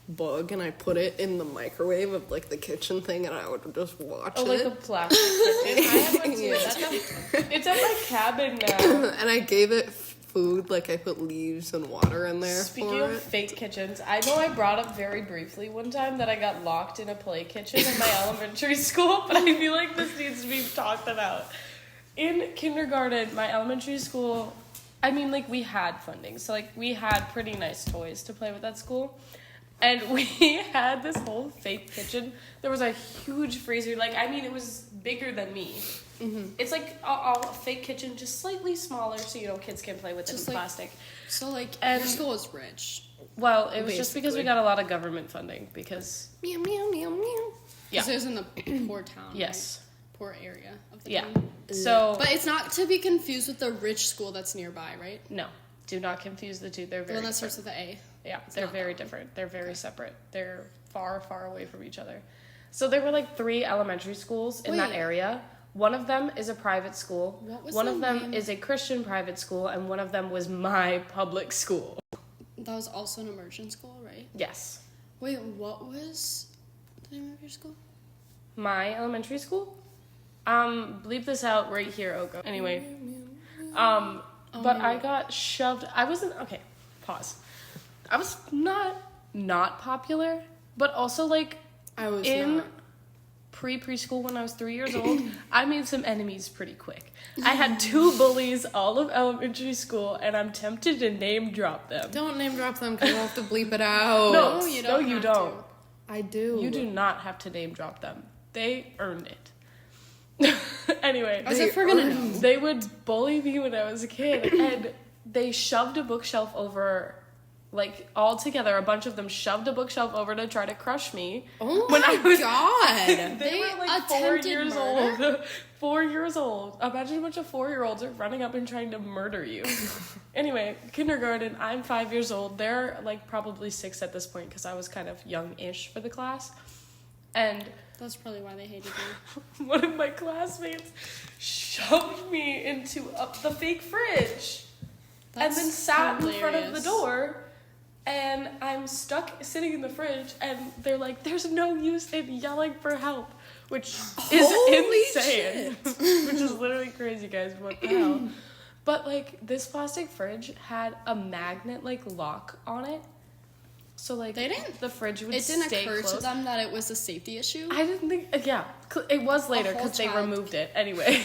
[SPEAKER 2] bug and I put it in the microwave of like the kitchen thing, and I would just watch
[SPEAKER 3] Oh,
[SPEAKER 2] it.
[SPEAKER 3] like a plastic kitchen. I have one too.
[SPEAKER 2] Yeah.
[SPEAKER 3] It's at my cabin now.
[SPEAKER 2] And I gave it food, like I put leaves and water in there
[SPEAKER 3] Speaking
[SPEAKER 2] for
[SPEAKER 3] of
[SPEAKER 2] it.
[SPEAKER 3] fake kitchens, I know I brought up very briefly one time that I got locked in a play kitchen in my elementary school, but I feel like this needs to be talked about. In kindergarten, my elementary school, I mean, like, we had funding, so, like, we had pretty nice toys to play with at school. And we had this whole fake kitchen. There was a huge freezer. Like, I mean, it was bigger than me. Mm-hmm. It's like a fake kitchen, just slightly smaller, so, you know, kids can play with it in
[SPEAKER 1] Just like-
[SPEAKER 3] plastic.
[SPEAKER 1] So like,
[SPEAKER 3] And-
[SPEAKER 1] your school was rich.
[SPEAKER 3] Well, it was just because we
[SPEAKER 2] Basically.
[SPEAKER 3] got a lot of government funding, because,
[SPEAKER 2] Meow, meow, meow, meow.
[SPEAKER 3] yeah.
[SPEAKER 1] Because it was in the poor town.
[SPEAKER 3] Yes.
[SPEAKER 1] Right? Poor area of the
[SPEAKER 3] Yeah.
[SPEAKER 1] town.
[SPEAKER 3] So,
[SPEAKER 1] But it's not to be confused with the rich school that's nearby, right?
[SPEAKER 3] no, do not confuse the two. They're
[SPEAKER 1] The
[SPEAKER 3] very
[SPEAKER 1] one that
[SPEAKER 3] different.
[SPEAKER 1] starts with the A.
[SPEAKER 3] Yeah, they're
[SPEAKER 1] not
[SPEAKER 3] very different. They're very separate. They're far, far away from each other. So there were like 3 elementary schools in that
[SPEAKER 1] Wait.
[SPEAKER 3] area. One of them is a private school.
[SPEAKER 1] What was
[SPEAKER 3] one
[SPEAKER 1] the
[SPEAKER 3] of them
[SPEAKER 1] name?
[SPEAKER 3] is a Christian private school, and one of them was my public school.
[SPEAKER 1] That was also an immersion school, right?
[SPEAKER 3] Yes.
[SPEAKER 1] Wait, what was the name of your school?
[SPEAKER 3] My elementary school? Bleep this out right here, Oko. Anyway. But I got shoved. I wasn't, okay, pause. I was not popular, but also like
[SPEAKER 2] I was
[SPEAKER 3] in
[SPEAKER 2] not.
[SPEAKER 3] preschool when I was 3 years old, I made some enemies pretty quick. I had 2 bullies all of elementary school, and I'm tempted to name drop them.
[SPEAKER 2] Don't name drop them because we'll have to bleep it out.
[SPEAKER 3] No,
[SPEAKER 1] you
[SPEAKER 3] no,
[SPEAKER 1] don't
[SPEAKER 3] you
[SPEAKER 1] have
[SPEAKER 3] don't.
[SPEAKER 1] to.
[SPEAKER 2] I do.
[SPEAKER 3] You do not have to name drop them. They earned it. Anyway,
[SPEAKER 1] As if we're gonna know.
[SPEAKER 3] they would bully me when I was a kid, and they shoved a bookshelf over, like, all together. A bunch of them shoved a bookshelf over to try to crush me.
[SPEAKER 2] Oh
[SPEAKER 3] When I
[SPEAKER 2] my
[SPEAKER 3] was-
[SPEAKER 2] god.
[SPEAKER 3] They
[SPEAKER 1] They
[SPEAKER 3] were like 4
[SPEAKER 1] attempted
[SPEAKER 3] years
[SPEAKER 1] murder?
[SPEAKER 3] old. 4 years old. Imagine a bunch of 4-year-olds are running up and trying to murder you. Anyway, kindergarten, I'm 5 years old. They're like probably 6 at this point because I was kind of young-ish for the class. And
[SPEAKER 1] That's probably why they hated you.
[SPEAKER 3] one of my classmates shoved me into the fake fridge. And then sat in front of the
[SPEAKER 1] hilarious.
[SPEAKER 3] door, and I'm stuck sitting in the fridge, and they're like, there's no use in yelling for help, which is
[SPEAKER 2] Holy
[SPEAKER 3] insane. Which is literally crazy, guys. What the hell? But, like, this plastic fridge had a magnet, like, lock on it. So, like,
[SPEAKER 1] They didn't-
[SPEAKER 3] the fridge would
[SPEAKER 1] It didn't
[SPEAKER 3] stay
[SPEAKER 1] occur
[SPEAKER 3] closed.
[SPEAKER 1] to them that it was a safety issue.
[SPEAKER 3] I didn't think, it was later
[SPEAKER 1] whole
[SPEAKER 3] because they
[SPEAKER 1] child.
[SPEAKER 3] removed it. Anyway,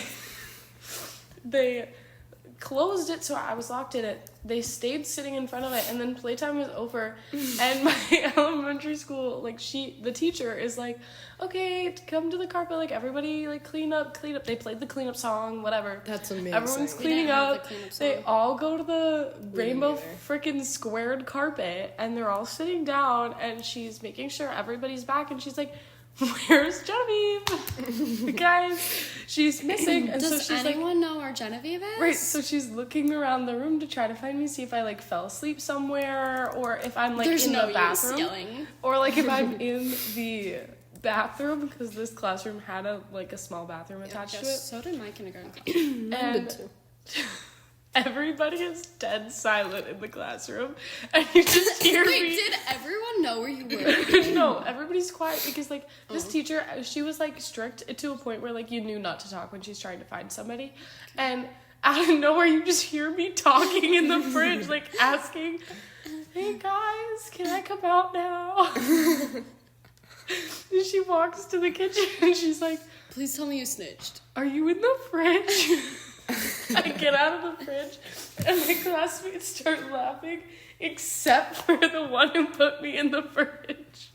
[SPEAKER 3] closed it, so I was locked in it. They stayed sitting in front of it, and then playtime was over, and my elementary school, like, the teacher is like, okay, come to the carpet, like, everybody, like, clean up. They played the cleanup song, whatever.
[SPEAKER 2] That's amazing.
[SPEAKER 3] Everyone's cleaning up. They all go to the rainbow freaking squared carpet, and they're all sitting down, and she's making sure everybody's back, and she's like, where's Genevieve? Guys, she's missing. And
[SPEAKER 1] Does
[SPEAKER 3] so she's
[SPEAKER 1] anyone know where Genevieve is?
[SPEAKER 3] right, so she's looking around the room to try to find me, see if I, like, fell asleep somewhere, or if I'm, like,
[SPEAKER 1] There's
[SPEAKER 3] in
[SPEAKER 1] no
[SPEAKER 3] the bathroom.
[SPEAKER 1] use yelling.
[SPEAKER 3] Or, like, if I'm in the bathroom, because this classroom had a small bathroom attached to it.
[SPEAKER 1] So did my kindergarten class.
[SPEAKER 3] And everybody is dead silent in the classroom, and you just hear
[SPEAKER 1] Wait,
[SPEAKER 3] me.
[SPEAKER 1] did everyone know where you were?
[SPEAKER 3] No, everybody's quiet because, like, this teacher, she was, like, strict to a point where, like, you knew not to talk when she's trying to find somebody. And out of nowhere, you just hear me talking in the fridge, like, asking, hey, guys, can I come out now? And she walks to the kitchen, and she's like,
[SPEAKER 1] Please tell me you snitched.
[SPEAKER 3] are you in the fridge? I get out of the fridge, and my classmates start laughing, except for the one who put me in the fridge.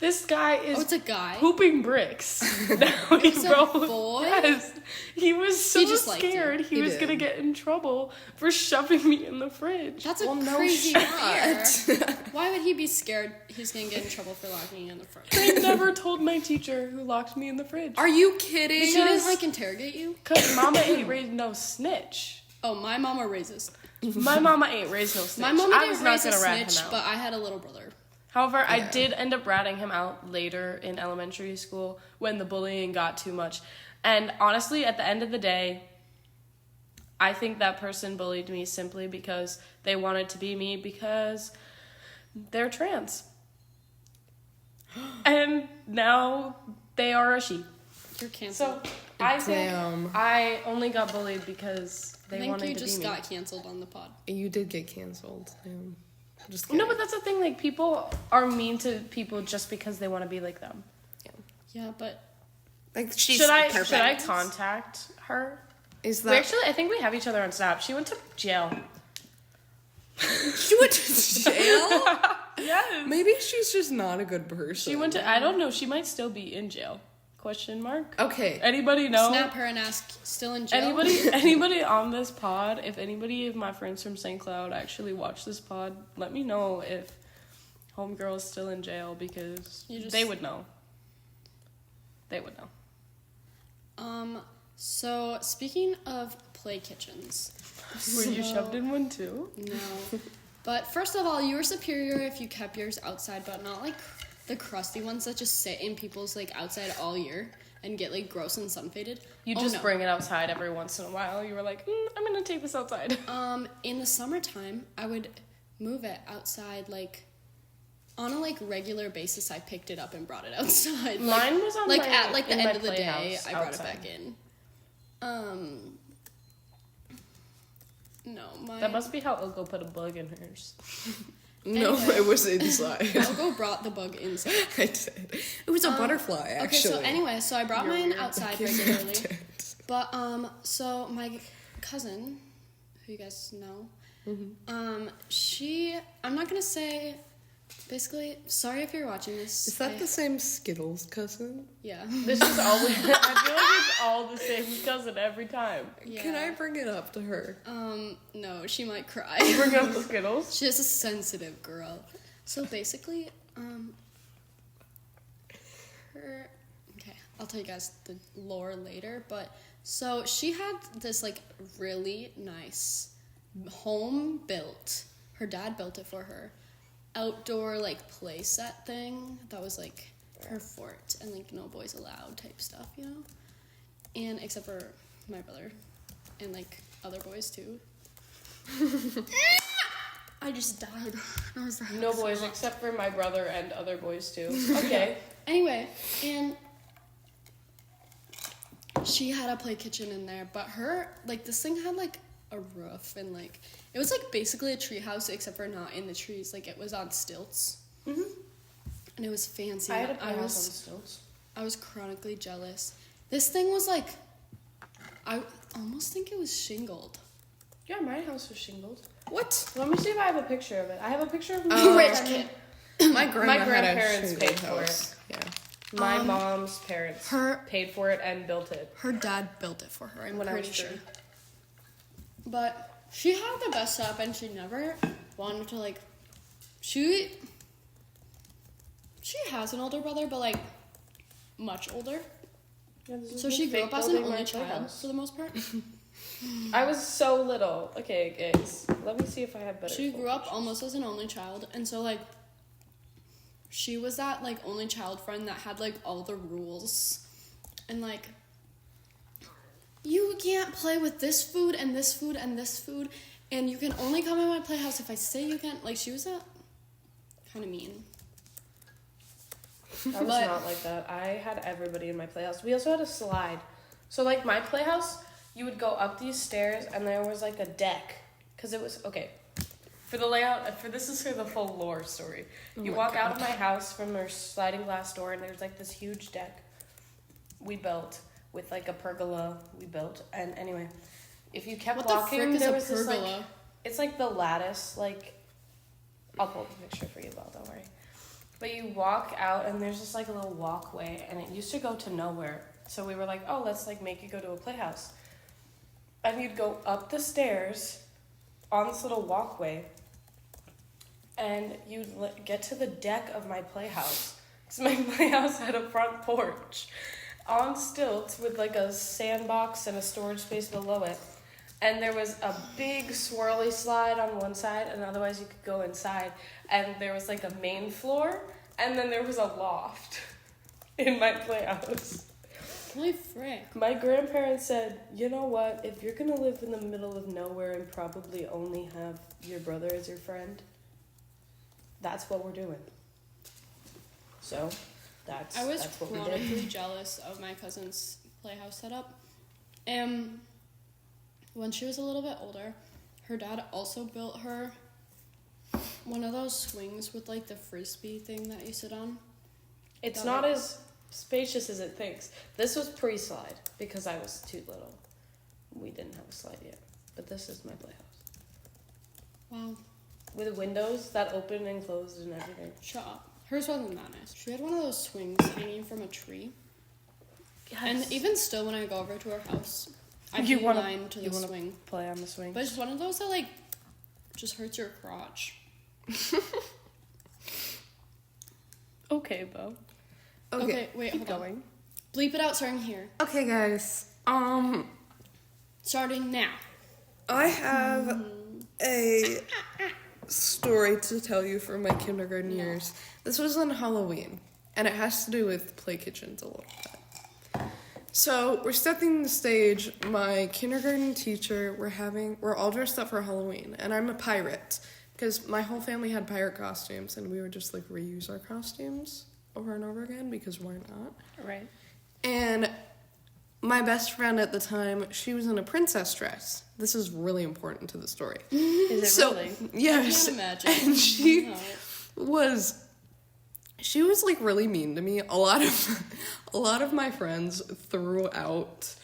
[SPEAKER 3] This guy is
[SPEAKER 1] it's a guy?
[SPEAKER 3] pooping bricks. Now
[SPEAKER 1] It's a boy?
[SPEAKER 3] Yes. He was so
[SPEAKER 1] He just liked you.
[SPEAKER 3] scared he was
[SPEAKER 2] did.
[SPEAKER 3] gonna get in trouble for shoving me in the fridge.
[SPEAKER 1] That's a
[SPEAKER 2] no
[SPEAKER 1] crazy
[SPEAKER 2] shot.
[SPEAKER 1] fear. Why would he be scared he's gonna get in trouble for locking you in the fridge?
[SPEAKER 3] I never told my teacher who locked me in the fridge.
[SPEAKER 2] Are you kidding?
[SPEAKER 1] She didn't, like, interrogate you?
[SPEAKER 3] Cause mama ain't raised no snitch.
[SPEAKER 1] Oh, my mama raises.
[SPEAKER 3] My mama ain't raised no snitch.
[SPEAKER 1] My mama
[SPEAKER 3] I
[SPEAKER 1] didn't
[SPEAKER 3] was not
[SPEAKER 1] raise a
[SPEAKER 3] gonna rat him
[SPEAKER 1] snitch,
[SPEAKER 3] out.
[SPEAKER 1] but I had a little brother.
[SPEAKER 3] However, I did end up ratting him out later in elementary school when the bullying got too much. And honestly, at the end of the day, I think that person bullied me simply because they wanted to be me because they're trans. And now they are a she.
[SPEAKER 1] You're canceled.
[SPEAKER 3] So I think
[SPEAKER 2] Damn.
[SPEAKER 3] I only got bullied because
[SPEAKER 1] I
[SPEAKER 3] they
[SPEAKER 1] think
[SPEAKER 3] wanted
[SPEAKER 1] you
[SPEAKER 3] to
[SPEAKER 1] just
[SPEAKER 3] be me.
[SPEAKER 1] got canceled on the pod.
[SPEAKER 2] You did get canceled. Just
[SPEAKER 3] No, but that's the thing. Like, people are mean to people just because they want to be like them.
[SPEAKER 1] Yeah, but
[SPEAKER 2] like she's
[SPEAKER 3] Should I
[SPEAKER 2] perfect.
[SPEAKER 3] contact her?
[SPEAKER 2] Is
[SPEAKER 3] We
[SPEAKER 2] that
[SPEAKER 3] actually, I think we have each other on Snap. She went to jail.
[SPEAKER 2] she went to jail?
[SPEAKER 3] Yes.
[SPEAKER 2] Maybe she's just not a good person.
[SPEAKER 3] She went to. I don't know. She might still be in jail. Question mark.
[SPEAKER 2] Okay.
[SPEAKER 3] Anybody know?
[SPEAKER 1] snap her and ask, still in jail?
[SPEAKER 3] Anybody on this pod? If anybody of my friends from St. Cloud actually watch this pod, let me know if homegirl is still in jail because they would know. They would know.
[SPEAKER 1] So speaking of play kitchens.
[SPEAKER 3] Were you shoved in one too?
[SPEAKER 1] No. But first of all, you were superior if you kept yours outside, but not like the crusty ones that just sit in people's like outside all year and get like gross and sun faded.
[SPEAKER 3] You just bring it outside every once in a while. You were like, I'm gonna take this outside.
[SPEAKER 1] In the summertime, I would move it outside like on a like regular basis. I picked it up and brought it outside.
[SPEAKER 3] Mine was on
[SPEAKER 1] like
[SPEAKER 3] my,
[SPEAKER 1] at like the
[SPEAKER 3] in
[SPEAKER 1] end
[SPEAKER 3] my
[SPEAKER 1] of the day.
[SPEAKER 3] playhouse
[SPEAKER 1] I brought
[SPEAKER 3] outside.
[SPEAKER 1] it back in. No, my
[SPEAKER 3] That must be how Oko put a bug in hers.
[SPEAKER 2] No,
[SPEAKER 1] Anyway.
[SPEAKER 2] it was inside.
[SPEAKER 1] Elgo brought the bug inside.
[SPEAKER 2] I did. It was a butterfly, actually.
[SPEAKER 1] Okay, so anyway, so I brought mine outside regularly.
[SPEAKER 2] It.
[SPEAKER 1] But so my cousin, who you guys know, I'm not gonna say. Basically, sorry if you're watching this.
[SPEAKER 2] Is that the same Skittles cousin?
[SPEAKER 1] Yeah.
[SPEAKER 3] This is always. I feel like it's all the same cousin every time.
[SPEAKER 1] Yeah.
[SPEAKER 2] Can I bring it up to her?
[SPEAKER 1] No, she might cry.
[SPEAKER 3] Bring up the Skittles.
[SPEAKER 1] She's a sensitive girl. So basically, okay, I'll tell you guys the lore later, but so she had this like really nice home built. Her dad built it for her. Outdoor like play set thing that was like her fort and like no boys allowed type stuff, you know? And except for my brother and like other boys too. I just died. I was like,
[SPEAKER 3] No boys except for my brother and other boys too. Okay.
[SPEAKER 1] Anyway, and she had a play kitchen in there, but her like this thing had like a roof and like it was like basically a tree house except for not in the trees, like it was on stilts. And it was fancy.
[SPEAKER 3] I had a playhouse on stilts.
[SPEAKER 1] I was chronically jealous. This thing was like almost think it was shingled.
[SPEAKER 3] Yeah, my house was shingled.
[SPEAKER 1] What?
[SPEAKER 3] Let me see if I have a picture of it. I have a picture of
[SPEAKER 1] Rich kid.
[SPEAKER 2] My
[SPEAKER 3] grandparents
[SPEAKER 2] had a
[SPEAKER 3] paid
[SPEAKER 2] shingle
[SPEAKER 3] for
[SPEAKER 2] house. Yeah.
[SPEAKER 3] My mom's parents paid for it and built it.
[SPEAKER 1] Her dad built it for her, I'm
[SPEAKER 3] When I
[SPEAKER 1] pretty
[SPEAKER 3] was
[SPEAKER 1] sure.
[SPEAKER 3] three.
[SPEAKER 1] But she had the best setup, and she never wanted to, like... She has an older brother, but, like, much older.
[SPEAKER 3] Yeah, this is
[SPEAKER 1] So
[SPEAKER 3] me
[SPEAKER 1] she grew
[SPEAKER 3] fake
[SPEAKER 1] up as an
[SPEAKER 3] building
[SPEAKER 1] only
[SPEAKER 3] my
[SPEAKER 1] child,
[SPEAKER 3] playhouse.
[SPEAKER 1] for the most part.
[SPEAKER 3] I was so little. Okay, guys. Let me see if I have better.
[SPEAKER 1] She grew up almost as an only child, and so, like, she was that, like, only child friend that had, like, all the rules. And, like, you can't play with this food and this food and this food, and you can only come in my playhouse if I say you can. Like, she was that kind of mean.
[SPEAKER 3] I was
[SPEAKER 1] But-
[SPEAKER 3] not like that. I had everybody in my playhouse. We also had a slide. So, like, my playhouse, you would go up these stairs, and there was, like, a deck. Because it was, okay, for the layout, this is for the full lore story. You walk out of my house from our sliding glass door, and there's, like, this huge deck we built with, like, a pergola we built. And anyway, if you kept
[SPEAKER 1] What the
[SPEAKER 3] walking,
[SPEAKER 1] frick is
[SPEAKER 3] there
[SPEAKER 1] a
[SPEAKER 3] was this, like,
[SPEAKER 1] pergola?
[SPEAKER 3] it's like the lattice, like, I'll pull the picture for you, Belle, don't worry. But you walk out, and there's just, like, a little walkway, and it used to go to nowhere. So we were like, oh, let's, like, make it go to a playhouse. And you'd go up the stairs on this little walkway, and you'd get to the deck of my playhouse. Because my playhouse had a front porch on stilts with, like, a sandbox and a storage space below it. And there was a big swirly slide on one side, and otherwise you could go inside. And there was, like, a main floor, and then there was a loft in my playhouse.
[SPEAKER 1] Holy frick.
[SPEAKER 3] My grandparents said, you know what, if you're gonna live in the middle of nowhere and probably only have your brother as your friend, that's what we're doing. So, that's
[SPEAKER 1] I was
[SPEAKER 3] what we did.
[SPEAKER 1] chronically jealous of my cousin's playhouse setup. And when she was a little bit older, her dad also built her one of those swings with, like, the frisbee thing that you sit on.
[SPEAKER 3] It's
[SPEAKER 1] That
[SPEAKER 3] not
[SPEAKER 1] way.
[SPEAKER 3] as spacious as it thinks. This was pre-slide because I was too little. We didn't have a slide yet. But this is my playhouse.
[SPEAKER 1] Wow.
[SPEAKER 3] With windows that open and closed and everything.
[SPEAKER 1] Shut up. Hers wasn't that nice. She had one of those swings hanging from a tree.
[SPEAKER 3] Yes.
[SPEAKER 1] And even still, when I go over to her house, I
[SPEAKER 3] You
[SPEAKER 1] can
[SPEAKER 3] wanna-
[SPEAKER 1] climb to
[SPEAKER 3] you
[SPEAKER 1] the
[SPEAKER 3] wanna
[SPEAKER 1] swing.
[SPEAKER 3] play on the swing.
[SPEAKER 1] But it's one of those that, like, just hurts your crotch.
[SPEAKER 3] Okay, Bo.
[SPEAKER 1] Okay, wait,
[SPEAKER 3] Keep
[SPEAKER 1] hold
[SPEAKER 3] going.
[SPEAKER 1] on. Bleep it out starting here.
[SPEAKER 2] Okay, guys.
[SPEAKER 1] Starting now.
[SPEAKER 2] I have a story to tell you from my kindergarten years. This was on Halloween, and it has to do with play kitchens a little bit. So we're setting the stage. My kindergarten teacher, we're all dressed up for Halloween, and I'm a pirate because my whole family had pirate costumes, and we would just, like, reuse our costumes over and over again because why not?
[SPEAKER 3] Right.
[SPEAKER 2] And my best friend at the time, she was in a princess dress. This is really important to the story.
[SPEAKER 3] Is it really?
[SPEAKER 2] Yes.
[SPEAKER 1] I can't imagine.
[SPEAKER 2] And she
[SPEAKER 1] No.
[SPEAKER 2] was like really mean to me. A lot of my friends throughout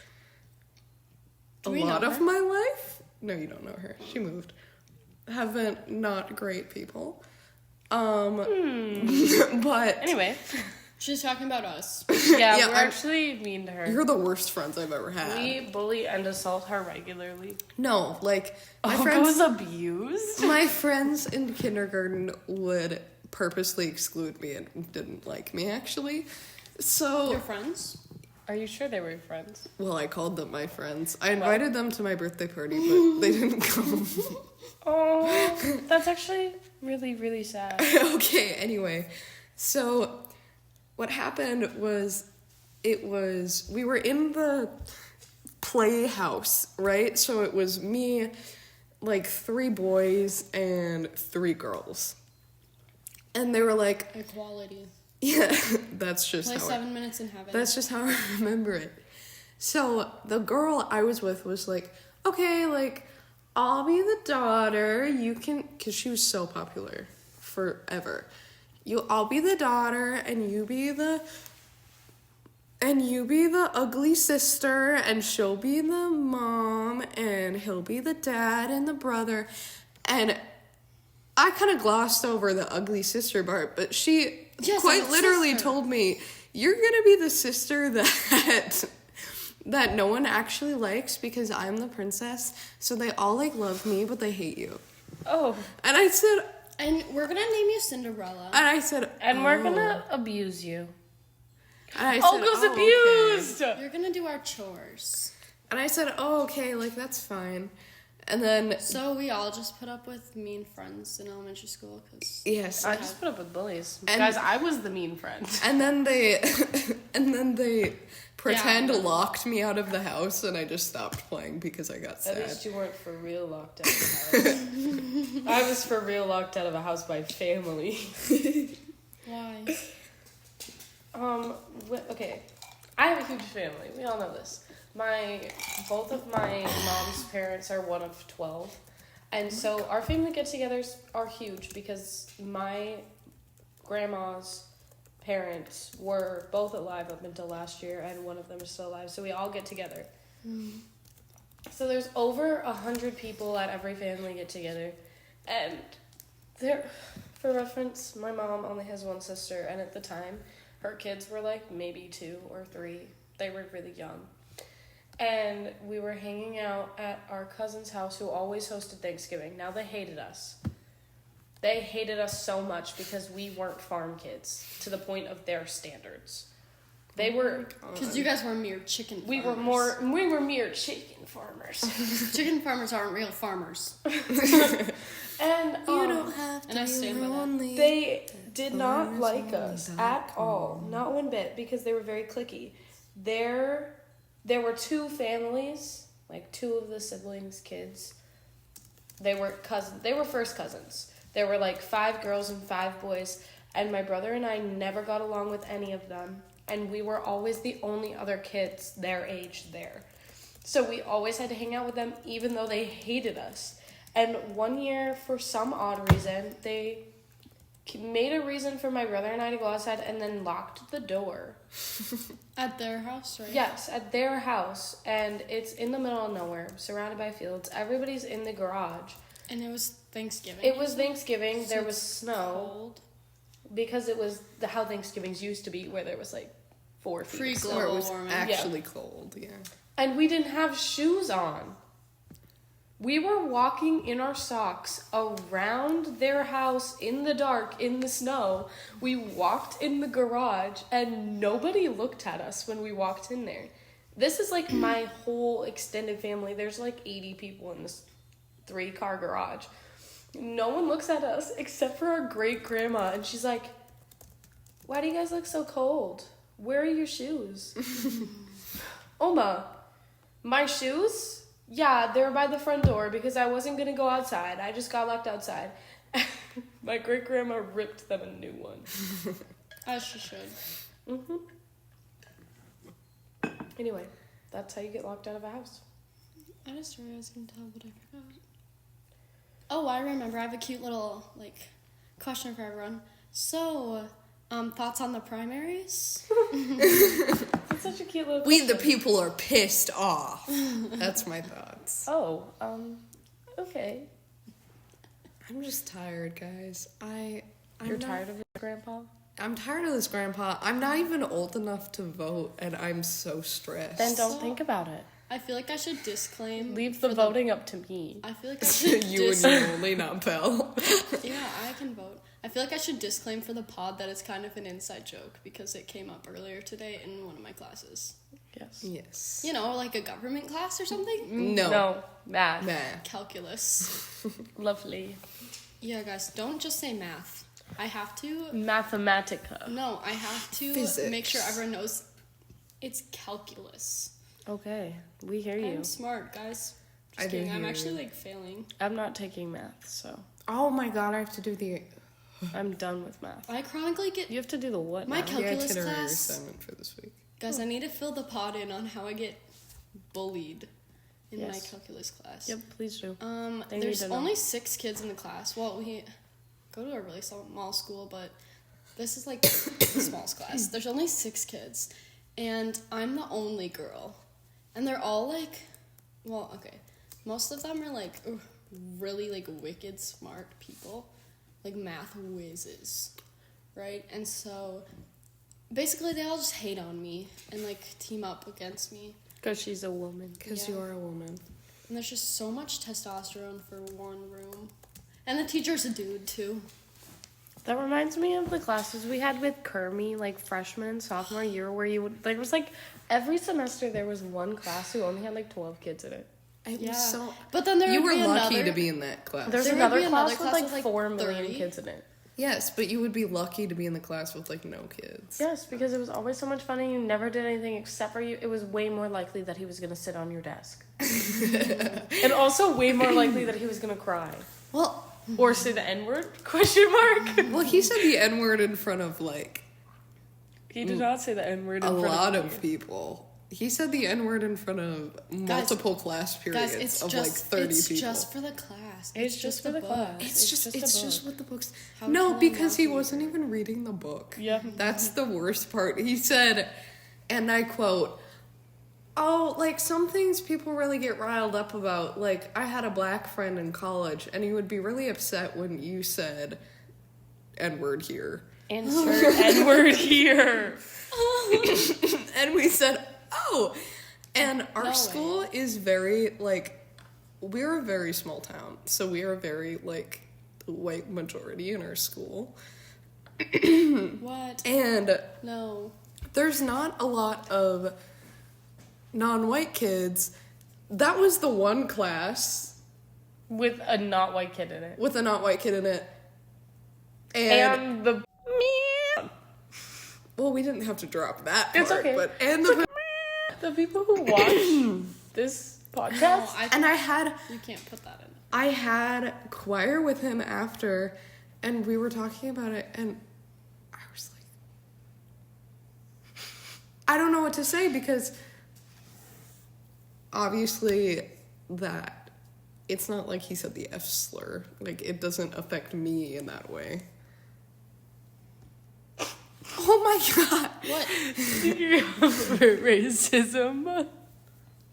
[SPEAKER 1] Do
[SPEAKER 2] a
[SPEAKER 1] we know
[SPEAKER 2] lot of
[SPEAKER 1] her?
[SPEAKER 2] my life. No, you don't know her. She moved. Have been not great people. But
[SPEAKER 3] Anyway.
[SPEAKER 1] She's talking about us.
[SPEAKER 3] Yeah,
[SPEAKER 2] Yeah,
[SPEAKER 3] we're
[SPEAKER 2] I'm-
[SPEAKER 3] actually mean to her.
[SPEAKER 2] you're the worst friends I've ever had.
[SPEAKER 3] We bully and assault her regularly.
[SPEAKER 2] No, like my
[SPEAKER 3] My
[SPEAKER 2] friends.
[SPEAKER 3] abused?
[SPEAKER 2] My friends in kindergarten would purposely exclude me and didn't like me, actually. So,
[SPEAKER 1] Your friends?
[SPEAKER 3] Are you sure they were friends?
[SPEAKER 2] well, I called them my friends. I invited them to my birthday party, but they didn't come.
[SPEAKER 3] Oh, that's actually really, really sad.
[SPEAKER 2] Okay, anyway. So, what happened was, we were in the playhouse, right? So it was me, like 3 boys and 3 girls. And they were like,
[SPEAKER 1] Equality.
[SPEAKER 2] yeah, that's just
[SPEAKER 1] Play
[SPEAKER 2] how
[SPEAKER 1] 7 minutes in heaven.
[SPEAKER 2] That's just how I remember it. So the girl I was with was like, okay, like, I'll be the daughter. You can, because she was so popular forever. I'll be the daughter, and you be the. and you be the ugly sister, and she'll be the mom, and he'll be the dad and the brother. And I kind of glossed over the ugly sister part, but she quite literally
[SPEAKER 1] sister.
[SPEAKER 2] told me, you're gonna be the sister that no one actually likes because I'm the princess, so they all like love me, but they hate you.
[SPEAKER 3] Oh.
[SPEAKER 2] And I said,
[SPEAKER 1] and we're gonna name you Cinderella.
[SPEAKER 2] and I said,
[SPEAKER 3] And we're gonna abuse you.
[SPEAKER 2] And I said,
[SPEAKER 3] Olga's
[SPEAKER 2] okay.
[SPEAKER 3] abused!
[SPEAKER 1] You're gonna do our chores.
[SPEAKER 2] And I said, oh, okay, like, that's fine. And then,
[SPEAKER 1] So we all just put up with mean friends in elementary school, because...
[SPEAKER 2] yes.
[SPEAKER 3] I just put up with bullies.
[SPEAKER 2] And-
[SPEAKER 3] Guys, I was the mean friend.
[SPEAKER 2] And then they, locked me out of the house, and I just stopped playing because I got sad.
[SPEAKER 3] At least you weren't for real locked out of a house. I was for real locked out of a house by family.
[SPEAKER 1] Why?
[SPEAKER 3] Okay. I have a huge family. We all know this. Both of my mom's parents are one of 12. And so our family get-togethers are huge because my grandma's parents were both alive up until last year, and one of them is still alive. So we all get together. So there's over 100 people at every family get-together. And there, for reference, my mom only has one sister, and at the time, her kids were like maybe 2 or 3. They were really young. And we were hanging out at our cousin's house, who always hosted Thanksgiving. Now, they hated us. They hated us so much because we weren't farm kids to the point of their standards. They were...
[SPEAKER 1] Because you guys were mere chicken farmers.
[SPEAKER 3] We were mere chicken farmers.
[SPEAKER 1] Chicken farmers aren't real farmers.
[SPEAKER 3] And
[SPEAKER 2] You don't have to
[SPEAKER 1] and I stand by that.
[SPEAKER 2] lonely.
[SPEAKER 3] they did not like us at all. Not one bit, because they were very cliquey. There were 2 families, like 2 of the siblings' kids. They were first cousins. There were like 5 girls and 5 boys, and my brother and I never got along with any of them, and we were always the only other kids their age there. So we always had to hang out with them, even though they hated us. And one year, for some odd reason, they made a reason for my brother and I to go outside and then locked the door.
[SPEAKER 1] At their house, right?
[SPEAKER 3] Yes, at their house, and it's in the middle of nowhere, surrounded by fields. Everybody's in the garage.
[SPEAKER 1] And it was Thanksgiving.
[SPEAKER 3] It was Thanksgiving.
[SPEAKER 1] So
[SPEAKER 3] There was
[SPEAKER 1] it's
[SPEAKER 3] snow
[SPEAKER 1] cold.
[SPEAKER 3] because it was how Thanksgivings used to be, where there was like 4 feet. of snow.
[SPEAKER 2] Where it was
[SPEAKER 1] warming.
[SPEAKER 2] actually cold, yeah.
[SPEAKER 3] And we didn't have shoes on. We were walking in our socks around their house in the dark, in the snow. We walked in the garage, and nobody looked at us when we walked in there. This is like my whole extended family. There's like 80 people in this 3-car garage. No one looks at us except for our great-grandma, and she's like, "Why do you guys look so cold? Where are your shoes?" Oma, my shoes? Yeah, they were by the front door because I wasn't going to go outside. I just got locked outside. My great-grandma ripped them a new one.
[SPEAKER 1] As she should.
[SPEAKER 3] Mm-hmm. Anyway, that's how you get locked out of a house.
[SPEAKER 1] I had a story I was going to tell, but I forgot. Oh, I remember. I have a cute little, question for everyone. So, thoughts on the primaries?
[SPEAKER 3] That's such a cute little
[SPEAKER 2] We the
[SPEAKER 3] question.
[SPEAKER 2] people are pissed off. That's my thoughts.
[SPEAKER 3] Oh, okay.
[SPEAKER 2] I'm just tired, guys.
[SPEAKER 3] You're tired of it, Grandpa?
[SPEAKER 2] I'm tired of this, Grandpa. I'm not even old enough to vote, and I'm so stressed.
[SPEAKER 3] Then don't think about it.
[SPEAKER 1] I feel like I should disclaim.
[SPEAKER 3] Leave the voting up to me.
[SPEAKER 1] I feel like I should
[SPEAKER 2] You and you only, not Belle.
[SPEAKER 1] Yeah, I can vote. I feel like I should disclaim for the pod that it's kind of an inside joke because it came up earlier today in one of my classes.
[SPEAKER 3] Yes.
[SPEAKER 2] Yes.
[SPEAKER 1] You know, like a government class or something?
[SPEAKER 2] No.
[SPEAKER 3] Math.
[SPEAKER 2] Nah.
[SPEAKER 1] Calculus.
[SPEAKER 3] Lovely.
[SPEAKER 1] Yeah, guys, don't just say math. I have to.
[SPEAKER 3] Mathematica.
[SPEAKER 1] No, I have to
[SPEAKER 2] Physics.
[SPEAKER 1] make sure everyone knows it's calculus.
[SPEAKER 3] Okay, we hear you.
[SPEAKER 1] I'm smart, guys.
[SPEAKER 2] I
[SPEAKER 1] Just
[SPEAKER 2] do
[SPEAKER 1] kidding. I'm
[SPEAKER 2] hear
[SPEAKER 1] actually
[SPEAKER 2] you.
[SPEAKER 1] failing.
[SPEAKER 3] I'm not taking math, so
[SPEAKER 2] Oh my god, I have to do the
[SPEAKER 3] I'm done with math.
[SPEAKER 1] I chronically get.
[SPEAKER 3] You have to do the what
[SPEAKER 1] My
[SPEAKER 3] now?
[SPEAKER 1] calculus
[SPEAKER 2] itinerary
[SPEAKER 1] class.
[SPEAKER 2] assignment for this week.
[SPEAKER 1] Guys, I need to fill the pod in on how I get bullied in my
[SPEAKER 3] Yes.
[SPEAKER 1] calculus class.
[SPEAKER 3] Yep, please do. They
[SPEAKER 1] There's
[SPEAKER 3] need to know.
[SPEAKER 1] only 6 kids in the class. Well, we go to a really small school, but this is like the smallest class. There's only 6 kids, and I'm the only girl. And they're all like, well, okay, most of them are like really like wicked smart people, like math whizzes, right? And so basically they all just hate on me and like team up against me.
[SPEAKER 3] Because she's a woman.
[SPEAKER 2] Because
[SPEAKER 1] Yeah.
[SPEAKER 2] you are a woman.
[SPEAKER 1] And there's just so much testosterone for one room. And the teacher's a dude too.
[SPEAKER 3] That reminds me of the classes we had with Kermie, like freshman and sophomore year, where you would, there was like, every semester there was one class who only had like 12 kids in it.
[SPEAKER 2] It
[SPEAKER 1] Yeah.
[SPEAKER 2] was so...
[SPEAKER 1] But then there
[SPEAKER 2] You
[SPEAKER 1] would
[SPEAKER 2] were
[SPEAKER 1] be
[SPEAKER 2] lucky
[SPEAKER 1] another,
[SPEAKER 2] to be in that class.
[SPEAKER 3] There's
[SPEAKER 1] There would
[SPEAKER 3] another
[SPEAKER 1] be
[SPEAKER 3] class,
[SPEAKER 1] another
[SPEAKER 3] with
[SPEAKER 1] class
[SPEAKER 3] like
[SPEAKER 1] with, like,
[SPEAKER 3] 4 million
[SPEAKER 1] 30.
[SPEAKER 3] kids in it.
[SPEAKER 2] Yes, but you would be lucky to be in the class with, like, no kids.
[SPEAKER 3] Yes, because it was always so much fun and you never did anything except for you. It was way more likely that he was going to sit on your desk. And also way more likely that he was going to cry.
[SPEAKER 2] Well,
[SPEAKER 3] Or say the N-word? Question mark.
[SPEAKER 2] well, he said the N-word in front of, like,
[SPEAKER 3] He did not say the N-word in
[SPEAKER 2] a
[SPEAKER 3] front
[SPEAKER 2] lot
[SPEAKER 3] of
[SPEAKER 2] of people. He said the N-word in front of multiple class periods
[SPEAKER 1] guys, it's
[SPEAKER 2] of,
[SPEAKER 1] just,
[SPEAKER 2] like, 30
[SPEAKER 1] it's
[SPEAKER 2] people.
[SPEAKER 1] just for the class.
[SPEAKER 3] It's just for
[SPEAKER 1] a
[SPEAKER 3] the
[SPEAKER 1] book.
[SPEAKER 3] class.
[SPEAKER 2] It's just
[SPEAKER 3] a book.
[SPEAKER 2] what the books...
[SPEAKER 1] How
[SPEAKER 2] No,
[SPEAKER 1] can I
[SPEAKER 2] because
[SPEAKER 1] not
[SPEAKER 2] he
[SPEAKER 1] be
[SPEAKER 2] wasn't
[SPEAKER 1] here?
[SPEAKER 2] even reading the book.
[SPEAKER 3] Yeah.
[SPEAKER 2] That's the worst part. He said, and I quote, "Oh, like, some things people really get riled up about. Like, I had a black friend in college, and he would be really upset when you said N-word here."
[SPEAKER 3] Insert N-word here.
[SPEAKER 2] And we said, "Oh." And our
[SPEAKER 1] No
[SPEAKER 2] school
[SPEAKER 1] way.
[SPEAKER 2] is very, like, we're a very small town, so we are very, like, white majority in our school.
[SPEAKER 1] What?
[SPEAKER 2] And
[SPEAKER 1] No.
[SPEAKER 2] there's not a lot of non-white kids. That was the one class
[SPEAKER 3] With a not white kid in it.
[SPEAKER 2] with a not white kid in it. And,
[SPEAKER 3] And the...
[SPEAKER 2] well, we didn't have to drop that part,
[SPEAKER 3] It's okay.
[SPEAKER 2] but and the
[SPEAKER 3] The people who watch this
[SPEAKER 1] No,
[SPEAKER 3] podcast...
[SPEAKER 2] and I had
[SPEAKER 1] you can't put that in.
[SPEAKER 2] I had choir with him after, and we were talking about it, and I was like, I don't know what to say, because obviously that it's not like he said the F slur. Like, it doesn't affect me in that way. Oh my god.
[SPEAKER 1] What?
[SPEAKER 3] Racism.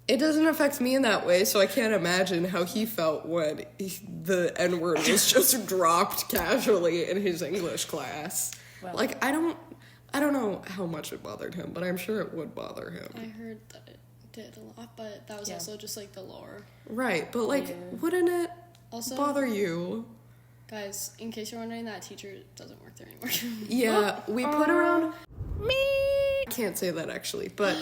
[SPEAKER 2] It doesn't affect me in that way, so I can't imagine how he felt when the N-word was just dropped casually in his English class.
[SPEAKER 3] Well.
[SPEAKER 2] Like, I don't know how much it bothered him, but I'm sure it would bother him.
[SPEAKER 1] I heard that it did a lot, but that was
[SPEAKER 3] Yeah.
[SPEAKER 1] also just like the lore.
[SPEAKER 2] Right, but like,
[SPEAKER 3] Yeah.
[SPEAKER 2] wouldn't it
[SPEAKER 1] Also,
[SPEAKER 2] bother you?
[SPEAKER 1] guys, in case you're wondering, that teacher doesn't work there anymore.
[SPEAKER 2] Yeah, we put around me. I can't say that actually, but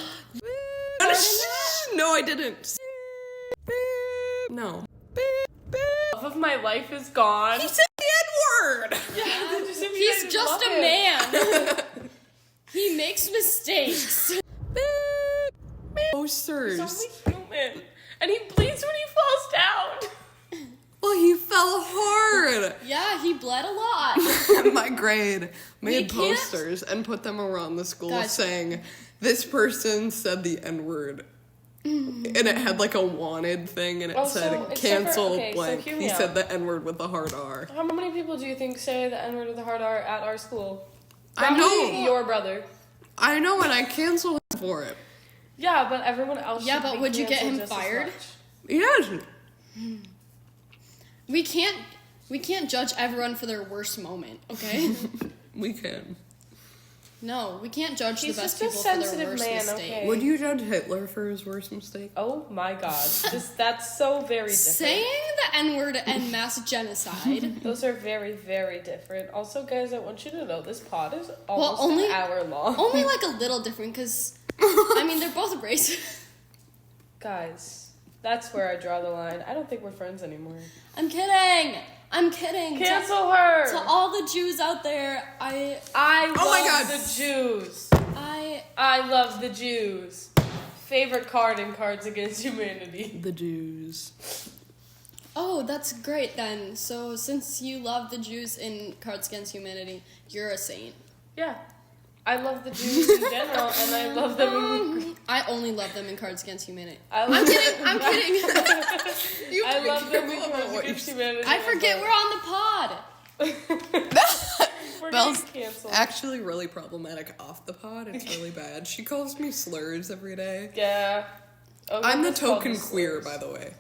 [SPEAKER 2] no, I didn't. No.
[SPEAKER 3] Love of my life is gone.
[SPEAKER 2] He said the N-word.
[SPEAKER 1] He's just a man. He makes mistakes.
[SPEAKER 2] Posters.
[SPEAKER 3] He's only human. And he bleeds when he falls down.
[SPEAKER 2] Well, he fell hard.
[SPEAKER 1] Yeah, he bled a lot.
[SPEAKER 2] My grade made
[SPEAKER 1] can't-
[SPEAKER 2] posters and put them around the school
[SPEAKER 1] Guys.
[SPEAKER 2] saying, "This person said the N-word." And it had like a wanted thing, and it
[SPEAKER 3] Also,
[SPEAKER 2] said
[SPEAKER 3] except
[SPEAKER 2] cancel
[SPEAKER 3] for- okay, so
[SPEAKER 2] blank.
[SPEAKER 3] hear me
[SPEAKER 2] He
[SPEAKER 3] out.
[SPEAKER 2] said the N-word with the hard R.
[SPEAKER 3] How many people do you think say the N-word with a hard R at our school?
[SPEAKER 2] I
[SPEAKER 3] Probably
[SPEAKER 2] know.
[SPEAKER 3] your brother.
[SPEAKER 2] I know, and I canceled him for it.
[SPEAKER 3] Yeah, but everyone else
[SPEAKER 1] Yeah,
[SPEAKER 3] should
[SPEAKER 1] but
[SPEAKER 3] be
[SPEAKER 1] would you get
[SPEAKER 3] canceled
[SPEAKER 1] him
[SPEAKER 3] just as
[SPEAKER 1] fired?
[SPEAKER 3] much.
[SPEAKER 2] Yes.
[SPEAKER 1] We can't judge everyone for their worst moment, okay?
[SPEAKER 2] We can.
[SPEAKER 1] No, we can't judge
[SPEAKER 3] He's
[SPEAKER 1] the best
[SPEAKER 3] just a
[SPEAKER 1] people for their
[SPEAKER 3] sensitive
[SPEAKER 1] worst
[SPEAKER 3] man,
[SPEAKER 1] mistake.
[SPEAKER 3] okay?
[SPEAKER 2] Would you judge Hitler for his worst mistake?
[SPEAKER 3] Oh my god. That's so very different.
[SPEAKER 1] Saying the N-word and mass genocide.
[SPEAKER 3] Those are very, very different. Also, guys, I want you to know this pod is almost
[SPEAKER 1] only-
[SPEAKER 3] an hour long.
[SPEAKER 1] Only like a little different, because, I mean, they're both racist.
[SPEAKER 3] Guys, that's where I draw the line. I don't think we're friends anymore.
[SPEAKER 1] I'm kidding. I'm kidding.
[SPEAKER 3] Cancel her!
[SPEAKER 1] To all the Jews out there, I
[SPEAKER 3] I
[SPEAKER 2] Oh my
[SPEAKER 3] love
[SPEAKER 2] God.
[SPEAKER 3] the Jews.
[SPEAKER 1] I
[SPEAKER 3] love the Jews. Favorite card in Cards Against Humanity.
[SPEAKER 2] The Jews.
[SPEAKER 1] Oh, that's great then. So since you love the Jews in Cards Against Humanity, you're a saint.
[SPEAKER 3] Yeah. I love the Jews in general, and I love them.
[SPEAKER 1] I only love them in Cards Against Humanity.
[SPEAKER 3] I love
[SPEAKER 1] I'm kidding. I'm kidding.
[SPEAKER 2] You
[SPEAKER 3] I
[SPEAKER 2] have to be
[SPEAKER 3] love them
[SPEAKER 2] careful
[SPEAKER 3] in
[SPEAKER 2] about
[SPEAKER 3] Cards
[SPEAKER 2] what you
[SPEAKER 3] Against Humanity.
[SPEAKER 1] I forget we're on the pod.
[SPEAKER 3] We're
[SPEAKER 4] Belle's
[SPEAKER 3] getting canceled.
[SPEAKER 4] actually really problematic off the pod. It's really bad. She calls me slurs every day.
[SPEAKER 3] Yeah.
[SPEAKER 4] I'm the
[SPEAKER 3] gets called
[SPEAKER 4] token
[SPEAKER 3] the
[SPEAKER 4] queer,
[SPEAKER 3] slurs.
[SPEAKER 4] by the way.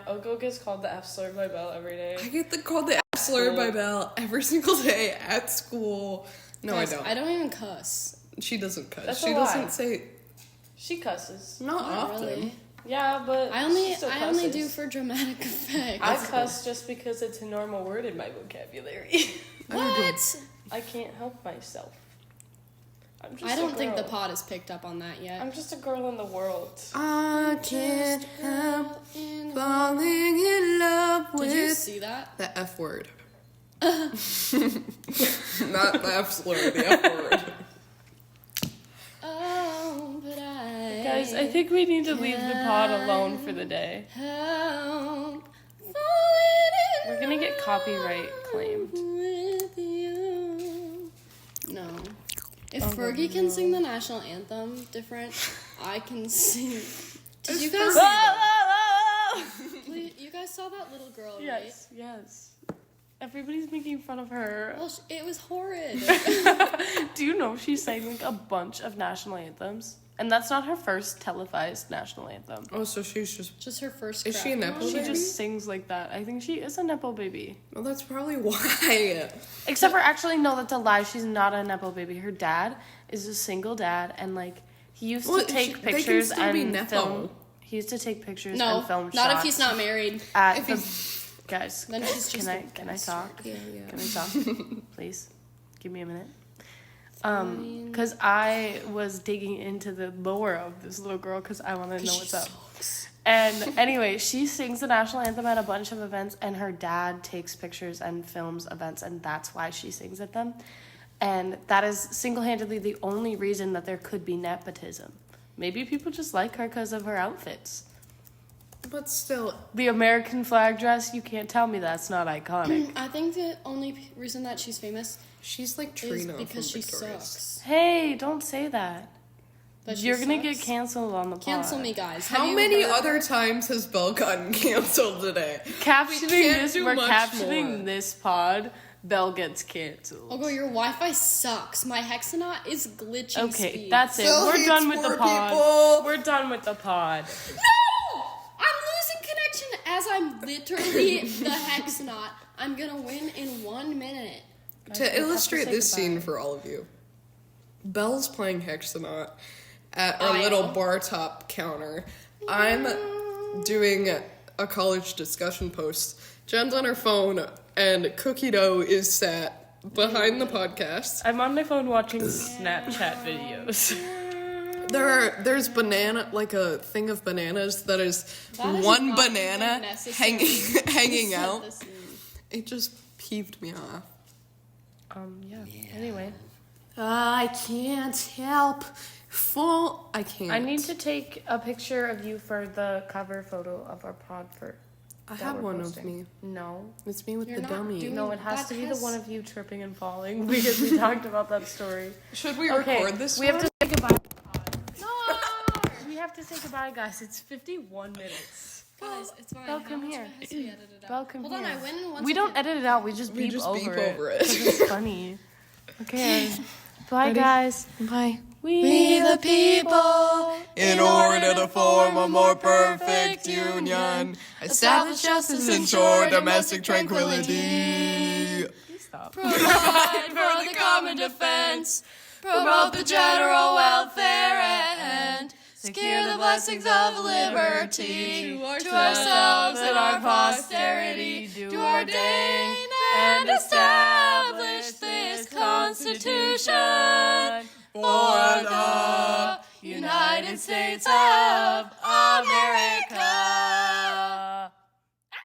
[SPEAKER 3] Oko gets called the F slur by Belle every day.
[SPEAKER 4] I get called the F slur by Belle every single day at school. No,
[SPEAKER 1] Guys,
[SPEAKER 4] I don't.
[SPEAKER 1] I don't even cuss.
[SPEAKER 4] She doesn't cuss.
[SPEAKER 3] That's
[SPEAKER 4] She
[SPEAKER 3] a lie.
[SPEAKER 4] doesn't say.
[SPEAKER 3] She cusses.
[SPEAKER 4] Not
[SPEAKER 1] Not
[SPEAKER 4] often.
[SPEAKER 1] really.
[SPEAKER 3] Yeah, but
[SPEAKER 1] I
[SPEAKER 3] she still
[SPEAKER 1] only
[SPEAKER 3] cusses.
[SPEAKER 1] do for dramatic effect.
[SPEAKER 3] I cuss just because it's a normal word in my vocabulary.
[SPEAKER 1] What?
[SPEAKER 3] I can't help myself. I'm just
[SPEAKER 1] I don't
[SPEAKER 3] a
[SPEAKER 1] think the
[SPEAKER 3] girl.
[SPEAKER 1] pod has picked up on that yet.
[SPEAKER 3] I'm just a girl in the world.
[SPEAKER 4] I can't help falling in love
[SPEAKER 1] Did you
[SPEAKER 4] with
[SPEAKER 1] see that?
[SPEAKER 4] the F word. Not the F slur, the F word.
[SPEAKER 1] Oh, but I
[SPEAKER 3] Guys, I think we need to leave the pod alone for the day.
[SPEAKER 1] help
[SPEAKER 3] We're gonna get copyright claimed.
[SPEAKER 1] with you. No. If Fergie can sing the national anthem different, I can sing. Did you guys? You guys saw that little girl, right?
[SPEAKER 3] Yes, yes. Everybody's making fun of her.
[SPEAKER 1] Well, it was horrid.
[SPEAKER 3] Do you know she sang like a bunch of national anthems? And that's not her first televised national anthem.
[SPEAKER 4] Oh, so she's just.
[SPEAKER 1] Just her first.
[SPEAKER 4] Is she a
[SPEAKER 1] craft.
[SPEAKER 4] Nepo
[SPEAKER 3] She
[SPEAKER 4] baby?
[SPEAKER 3] just sings like that. I think she is a Nepo baby.
[SPEAKER 4] Well, that's probably why.
[SPEAKER 3] Except for actually, no, that's a lie. She's not a Nepo baby. Her dad is a single dad, and like he used
[SPEAKER 4] Well,
[SPEAKER 3] to take
[SPEAKER 4] they can
[SPEAKER 3] pictures
[SPEAKER 4] still be
[SPEAKER 3] and
[SPEAKER 4] Nepo.
[SPEAKER 3] film. He used to take pictures
[SPEAKER 1] No,
[SPEAKER 3] and film
[SPEAKER 1] not
[SPEAKER 3] shots
[SPEAKER 1] if he's not married.
[SPEAKER 3] at
[SPEAKER 4] If
[SPEAKER 3] the guys.
[SPEAKER 1] Then he's just.
[SPEAKER 3] Can I talk?
[SPEAKER 4] Yeah.
[SPEAKER 3] Can I talk? Please, give me a minute. Because I was digging into the lore of this little girl because I want to know what's up. And anyway, she sings the national anthem at a bunch of events, and her dad takes pictures and films events, and that's why she sings at them. And that is single-handedly the only reason that there could be nepotism. Maybe people just like her because of her outfits.
[SPEAKER 4] But still,
[SPEAKER 3] The American flag dress, you can't tell me that's not iconic.
[SPEAKER 1] I think the only reason that she's famous
[SPEAKER 4] she's like
[SPEAKER 1] is
[SPEAKER 4] Trina
[SPEAKER 1] because
[SPEAKER 4] from
[SPEAKER 1] she
[SPEAKER 4] Victorious.
[SPEAKER 1] sucks.
[SPEAKER 3] Hey, don't say that.
[SPEAKER 1] But she
[SPEAKER 3] You're gonna
[SPEAKER 1] sucks.
[SPEAKER 3] get canceled on the pod.
[SPEAKER 1] Cancel me, guys.
[SPEAKER 4] How
[SPEAKER 1] Have you
[SPEAKER 4] many
[SPEAKER 1] heard-
[SPEAKER 4] other times has Belle gotten canceled today?
[SPEAKER 3] Captioning
[SPEAKER 4] can't
[SPEAKER 3] this,
[SPEAKER 4] do
[SPEAKER 3] we're
[SPEAKER 4] much
[SPEAKER 3] captioning
[SPEAKER 4] more.
[SPEAKER 3] this pod. Belle gets canceled.
[SPEAKER 1] I'll go. Your Wi-Fi sucks. My Hexanaut is glitching.
[SPEAKER 3] Okay,
[SPEAKER 1] speed.
[SPEAKER 3] that's it.
[SPEAKER 4] Belle
[SPEAKER 3] We're
[SPEAKER 4] hates
[SPEAKER 3] done with the
[SPEAKER 4] more
[SPEAKER 3] pod.
[SPEAKER 4] people.
[SPEAKER 3] We're done with the pod.
[SPEAKER 1] No! I'm losing connection as I'm literally the Hexanaut. I'm gonna win in 1 minute.
[SPEAKER 4] To illustrate
[SPEAKER 3] say
[SPEAKER 4] this scene
[SPEAKER 3] goodbye.
[SPEAKER 4] for all of you, Belle's playing Hexanaut at our
[SPEAKER 1] I
[SPEAKER 4] little
[SPEAKER 1] know.
[SPEAKER 4] bar top counter. I'm doing a college discussion post. Jen's on her phone, and Cookie Dough is sat behind the podcast.
[SPEAKER 3] I'm on my phone watching Snapchat videos.
[SPEAKER 4] There's banana, like a thing of bananas that is
[SPEAKER 1] That is
[SPEAKER 4] one
[SPEAKER 1] not
[SPEAKER 4] banana
[SPEAKER 1] even necessary
[SPEAKER 4] hanging
[SPEAKER 1] Set
[SPEAKER 4] out.
[SPEAKER 1] the scene.
[SPEAKER 4] It just peeved me off.
[SPEAKER 3] Yeah. Anyway,
[SPEAKER 4] I can't help I can't.
[SPEAKER 3] I need to take a picture of you for the cover photo of our pod for.
[SPEAKER 4] I
[SPEAKER 3] that
[SPEAKER 4] have
[SPEAKER 3] we're
[SPEAKER 4] one
[SPEAKER 3] posting.
[SPEAKER 4] of me.
[SPEAKER 3] No.
[SPEAKER 4] It's me with
[SPEAKER 1] You're
[SPEAKER 4] the
[SPEAKER 1] not
[SPEAKER 4] dummy.
[SPEAKER 1] doing-
[SPEAKER 3] No, it has
[SPEAKER 1] That
[SPEAKER 3] to be
[SPEAKER 1] has-
[SPEAKER 3] the one of you tripping and falling because we talked about that story.
[SPEAKER 4] Should we
[SPEAKER 3] Okay,
[SPEAKER 4] record this
[SPEAKER 3] we
[SPEAKER 4] one?
[SPEAKER 3] have to say goodbye.
[SPEAKER 1] No,
[SPEAKER 3] We have to say goodbye, guys. It's 51 minutes.
[SPEAKER 1] guys, it's fine.
[SPEAKER 3] Belle,
[SPEAKER 1] How
[SPEAKER 3] come
[SPEAKER 1] much
[SPEAKER 3] here.
[SPEAKER 1] of it has to be edited out?
[SPEAKER 3] Belle, come
[SPEAKER 1] Hold
[SPEAKER 3] here.
[SPEAKER 1] on, I win in 1
[SPEAKER 3] We don't
[SPEAKER 1] second.
[SPEAKER 3] edit it out. We just
[SPEAKER 4] We
[SPEAKER 3] beep
[SPEAKER 4] just
[SPEAKER 3] over
[SPEAKER 4] beep
[SPEAKER 3] it.
[SPEAKER 4] over it.
[SPEAKER 3] 'cause it's funny. Okay. Bye, guys.
[SPEAKER 4] Bye.
[SPEAKER 3] We the people.
[SPEAKER 4] In order to form a more perfect union, establish justice, ensure domestic tranquility.
[SPEAKER 3] Please stop.
[SPEAKER 1] Provide for the common defense, promote the general welfare, and secure the blessings of liberty to ourselves and our posterity, to ordain and establish this Constitution for the United States of America.